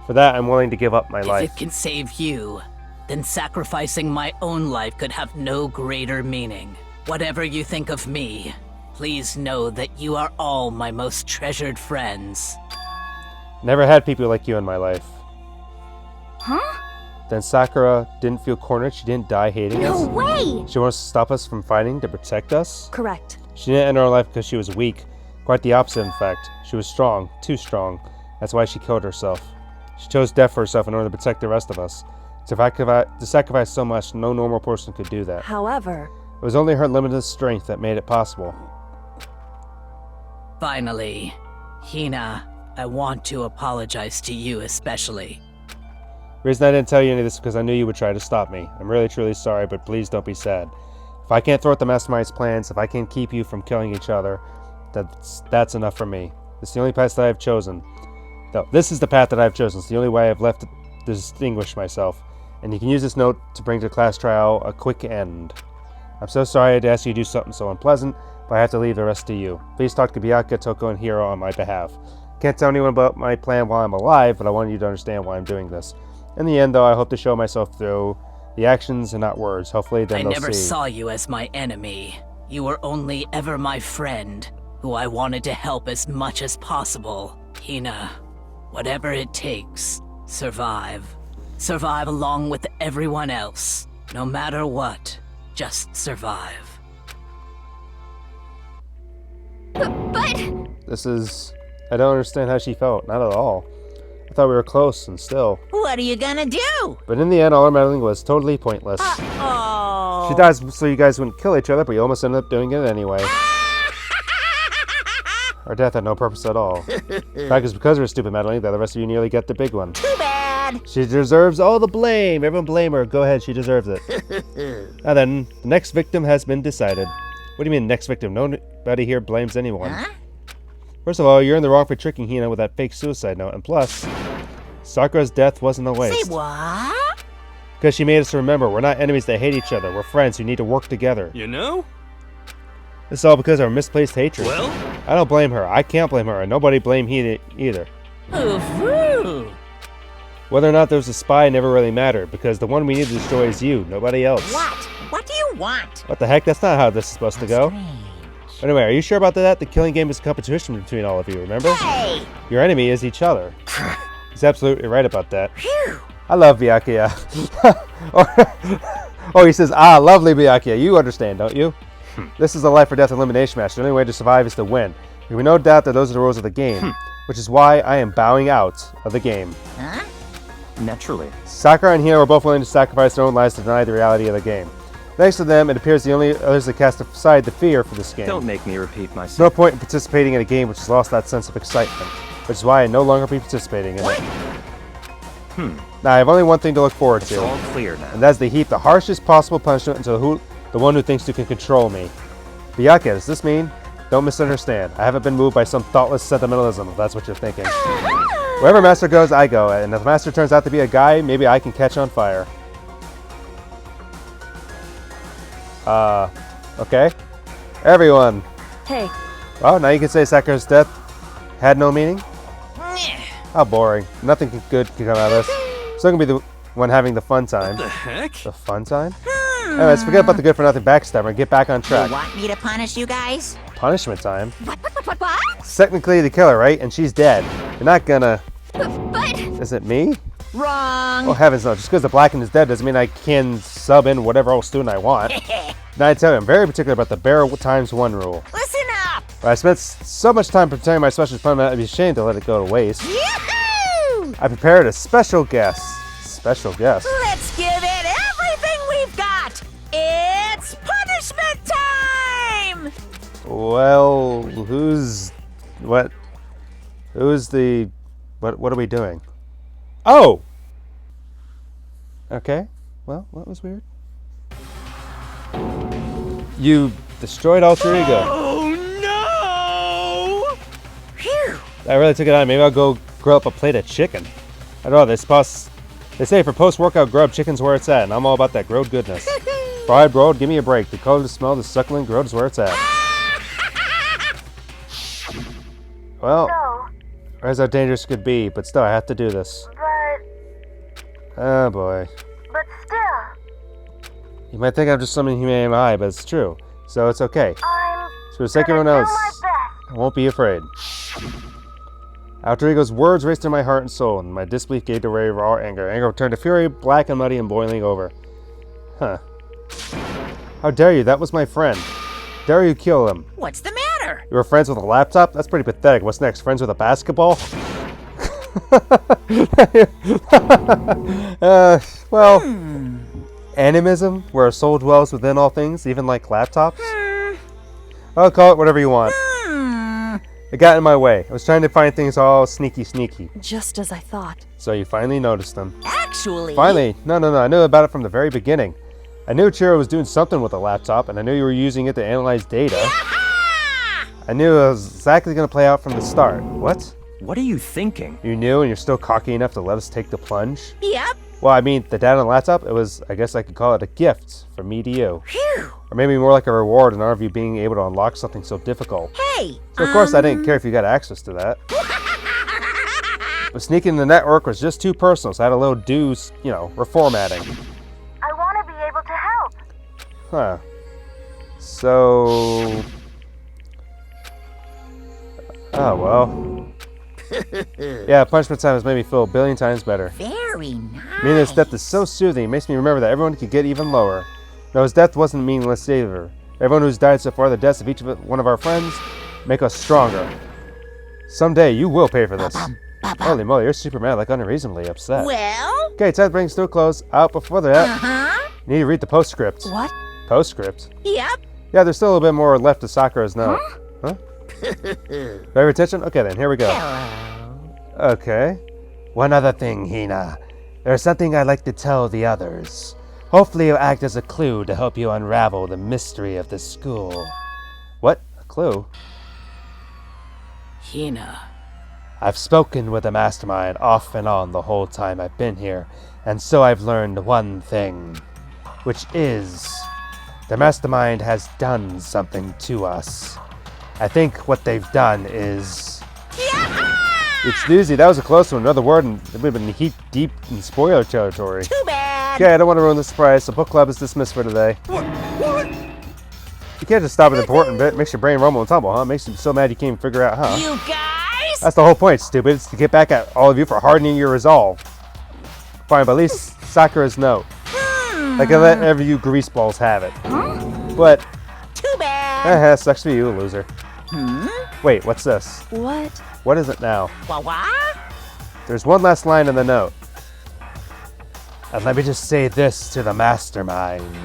For that, I'm willing to give up my life. If it can save you, then sacrificing my own life could have no greater meaning. Whatever you think of me, please know that you are all my most treasured friends. Never had people like you in my life. Huh? Then Sakura didn't feel cornered. She didn't die hating No us. way! She wants to stop us from fighting to protect us. Correct. She didn't enter our life because she was weak. Quite the opposite, in fact. She was strong, too strong. That's why she killed herself. She chose death for herself in order to protect the rest of us. To sacrifice so much, no normal person could do that. However, It was only her limited strength that made it possible. Finally, Hina, I want to apologize to you especially. The reason I didn't tell you any of this is because I knew you would try to stop me. I'm really truly sorry, but please don't be sad. If I can't thwart the Mastermind's plans, if I can't keep you from killing each other, that's enough for me. It's the only path that I have chosen. No, this is the path that I have chosen. It's the only way I've left to distinguish myself. And you can use this note to bring to class trial a quick end. I'm so sorry I had to ask you to do something so unpleasant, but I have to leave the rest to you. Please talk to Byakuya, Toko, and Hiro on my behalf. Can't tell anyone about my plan while I'm alive, but I want you to understand why I'm doing this. In the end, though, I hope to show myself through the actions and not words. Hopefully, then I they'll never see. saw you as my enemy. You were only ever my friend, who I wanted to help as much as possible. Hina, whatever it takes, survive. Survive along with everyone else. No matter what, just survive. But This is I don't understand how she felt. Not at all. I thought we were close and still. What are you gonna do? But in the end, all our meddling was totally pointless. Oh. She dies so you guys wouldn't kill each other, but you almost ended up doing it anyway. Our death had no purpose at all. In fact, it's because of her stupid meddling that the rest of you nearly get the big one. Too bad. She deserves all the blame. Everyone blame her. Go ahead, she deserves it. Now then, the next victim has been decided. What do you mean, next victim? Nobody here blames anyone. Huh? First of all, you're in the wrong for tricking Hina with that fake suicide note, and plus, Sakura's death wasn't a waste. Say what? Because she made us remember, we're not enemies that hate each other. We're friends who need to work together. You know? This is all because of our misplaced hatred. Well? I don't blame her. I can't blame her, and nobody blame Hina either. Ooh. Whether or not there was a spy never really mattered, because the one we need to destroy is you, nobody else. What? What do you want? What the heck? That's not how this is supposed to go. Strange. Anyway, are you sure about that? The killing game is a competition between all of you, remember? Hey! Your enemy is each other. He's absolutely right about that. Phew. I love Byakuya. Oh, he says, ah, lovely Byakuya. You understand, don't you? This is a life or death elimination match. The only way to survive is to win. There can be no doubt that those are the rules of the game, which is why I am bowing out of the game. Huh? Naturally. Sakura and Hina were both willing to sacrifice their own lives to deny the reality of the game. Thanks to them, it appears the only others that cast aside the fear for this game. Don't make me repeat No myself. point in participating in a game which has lost that sense of excitement, which is why I no longer be participating in it. Now, I have only one thing to look forward It's to, all clear now. and that's to heap the harshest possible punishment into the one who thinks you can control me. Byakuya, does this mean? Don't misunderstand. I haven't been moved by some thoughtless sentimentalism, if that's what you're thinking. Wherever Master goes, I go, and if Master turns out to be a guy, maybe I can catch on fire. Okay. Everyone. Hey, Well, now you can say Sakura's death had no meaning? How boring. Nothing good can come out of this. Still gonna be the one having the fun time. The heck? The fun time? Anyways, forget about the good for nothing backstabber and get back on You track. want me to punish you guys? Punishment time? What? It's technically the killer, right? And she's dead. You're not gonna... But Is it me? Wrong. Oh heavens no, just because the Blackened is dead doesn't mean I can sub in whatever old student I want. Now I tell you, I'm very particular about the bear times one rule. Listen up. I spent so much time preparing my special punishment, I'd be ashamed to let it go to waste. Yoo-hoo! I prepared a special guest. Special guest? Let's give it everything we've got. It's punishment time. Well, who's... What? Who's the... What are we doing? Oh! Okay. Well, that was weird. You destroyed Alter Ego. Oh no! Phew. I really took it on. Maybe I'll go grill up a plate of chicken. I don't know. They say for post-workout grub, chicken's where it's at, and I'm all about that grilled goodness. Fried, broiled, give me a break. The color, the smell, the succulent grilled is where it's at. Well, where's how dangerous it could be, but still, I have to do this. Oh boy. But still, You might think I'm just summoning human eye, but it's true. So it's okay. I'm So for the sake of everyone else, I won't be afraid. Alter Ego's words raced through my heart and soul, and my disbelief gave way to raw anger. Anger turned to fury, black and muddy and boiling over. Huh. How dare you? That was my friend. Dare you kill him? What's the matter? You were friends with a laptop? That's pretty pathetic. What's next? Friends with a basketball? Well, animism, where a soul dwells within all things, even like laptops? I'll call it whatever you want. It got in my way. I was trying to find things all sneaky. just as I thought. So you finally noticed them. Actually. Finally? No. I knew about it from the very beginning. I knew Chiro was doing something with a laptop, and I knew you were using it to analyze data. I knew it was exactly going to play out from the start. What? What are you thinking? You knew, and you're still cocky enough to let us take the plunge? Yep. Well, I mean, the data on the laptop, it was, I guess I could call it a gift from me to you. Phew. Or maybe more like a reward in honor of you being able to unlock something so difficult. Hey. So of course I didn't care if you got access to that. But sneaking in the network was just too personal, so I had a little reformatting. I want to be able to help. Huh. So... Oh, well. Yeah, punishment time has made me feel a billion times better. Very nice. Mina's death is so soothing, it makes me remember that everyone could get even lower. No, his death wasn't meaningless either. Everyone who's died so far, the deaths of each one of our friends make us stronger. Someday you will pay for this. Holy moly, you're super mad, like unreasonably upset. Well? Okay, time brings to a close. Out before that, Uh-huh. you need to read the postscript. What? Postscript? Yep. Yeah, there's still a little bit more left to Sakura's note. Huh? Very attention? Okay then, here we go. Hello. Okay. One other thing, Hina. There's something I'd like to tell the others. Hopefully it'll act as a clue to help you unravel the mystery of the school. What? A clue? Hina. I've spoken with the mastermind off and on the whole time I've been here, and so I've learned one thing, which is the mastermind has done something to us. I think what they've done is... It's doozy. That was a close one. Another word, and it would have been deep in spoiler territory. Too bad. Okay, I don't want to ruin the surprise, so book club is dismissed for today. What? You can't just stop at an important bit. Makes your brain rumble and tumble, huh? Makes you so mad you can't even figure out, huh? You guys? That's the whole point, stupid. It's to get back at all of you for hardening your resolve. Fine, but at least Sakura's note. I can let every you greaseballs have it. But, Too bad. sucks for you, loser. Wait, what's this? What? What is it now? What? There's one last line in the note. And let me just say this to the mastermind.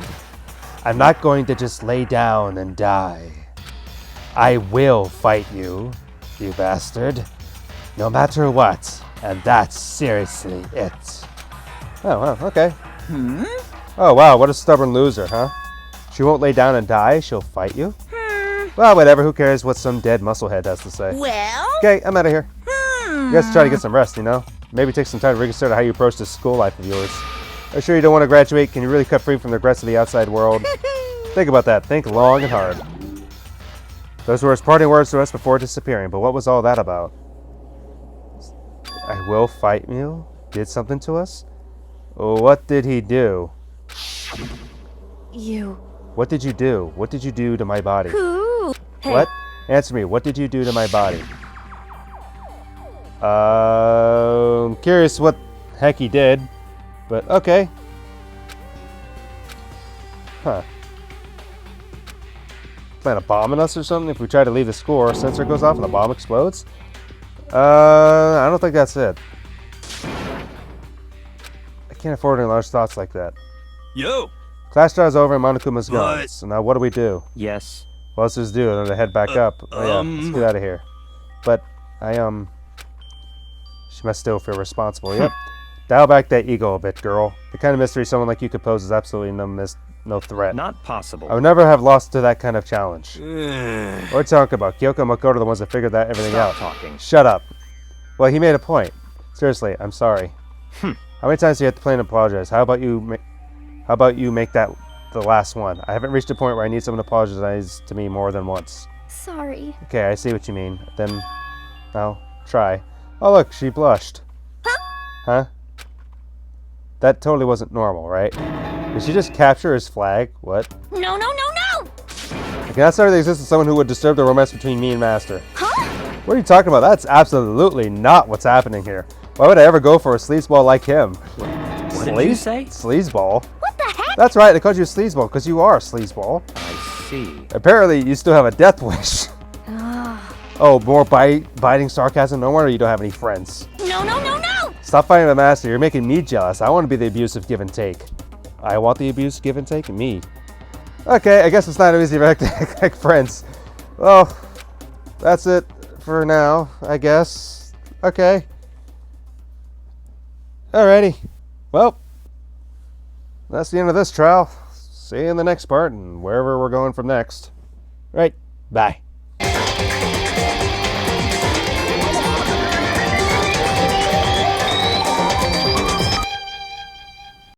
I'm not going to just lay down and die. I will fight you, you bastard. No matter what. And that's seriously it. Oh, wow, okay. Oh, wow, what a stubborn loser, huh? She won't lay down and die, she'll fight you? Well, whatever, who cares what some dead musclehead has to say. Well? Okay, I'm out of here. You guys try to get some rest, you know? Maybe take some time to reconsider how you approach this school life of yours. Are you sure you don't want to graduate? Can you really cut free from the regrets of the outside world? Think about that. Think long and hard. Those were his parting words to us before disappearing, but what was all that about? I will fight you? Did something to us? What did he do? You. What did you do? What did you do to my body? Who? Hey. What? Answer me. What did you do to my body? I'm curious what heck he did, but okay. Huh. Plan a bomb on us or something? If we try to leave the school, our sensor goes off and the bomb explodes? I don't think that's it. I can't afford any large thoughts like that. Yo. Class draw's over and Monokuma's gone. But- So now what do we do? Yes. What else is do? I'm gonna head back up. Oh yeah, let's get out of here. But she must still feel responsible. Yep. Dial back that ego a bit, girl. The kind of mystery someone like you could pose is absolutely no threat. Not possible. I would never have lost to that kind of challenge. Or talk about Kyoko and Makoto, the ones that figured that everything Stop out. talking. Shut up. Well, he made a point. Seriously, I'm sorry. How many times do you have to play and apologize? How about you make that the last one? I haven't reached a point where I need someone to apologize to me more than once. Sorry. Okay, I see what you mean. Then, I'll try. Oh look, she blushed. Huh? That totally wasn't normal, right? Did she just capture his flag? What? No, no, no, no! I cannot sorry there exists someone who would disturb the romance between me and Master. Huh? What are you talking about? That's absolutely not what's happening here. Why would I ever go for a sleazeball like him? What did you say? Sleazeball? What the heck? That's right, I called you a sleazeball because you are a sleazeball. I see. Apparently, you still have a death wish. Oh, more biting sarcasm? No wonder you don't have any friends. No, no, no, no! Stop fighting the master. You're making me jealous. I want to be the abusive give and take. I want the abuse give and take? Me. Okay, I guess it's not easy to act like friends. Well, that's it for now, I guess. Okay. Alrighty. Well, that's the end of this trial. See you in the next part and wherever we're going from next. Right. Bye.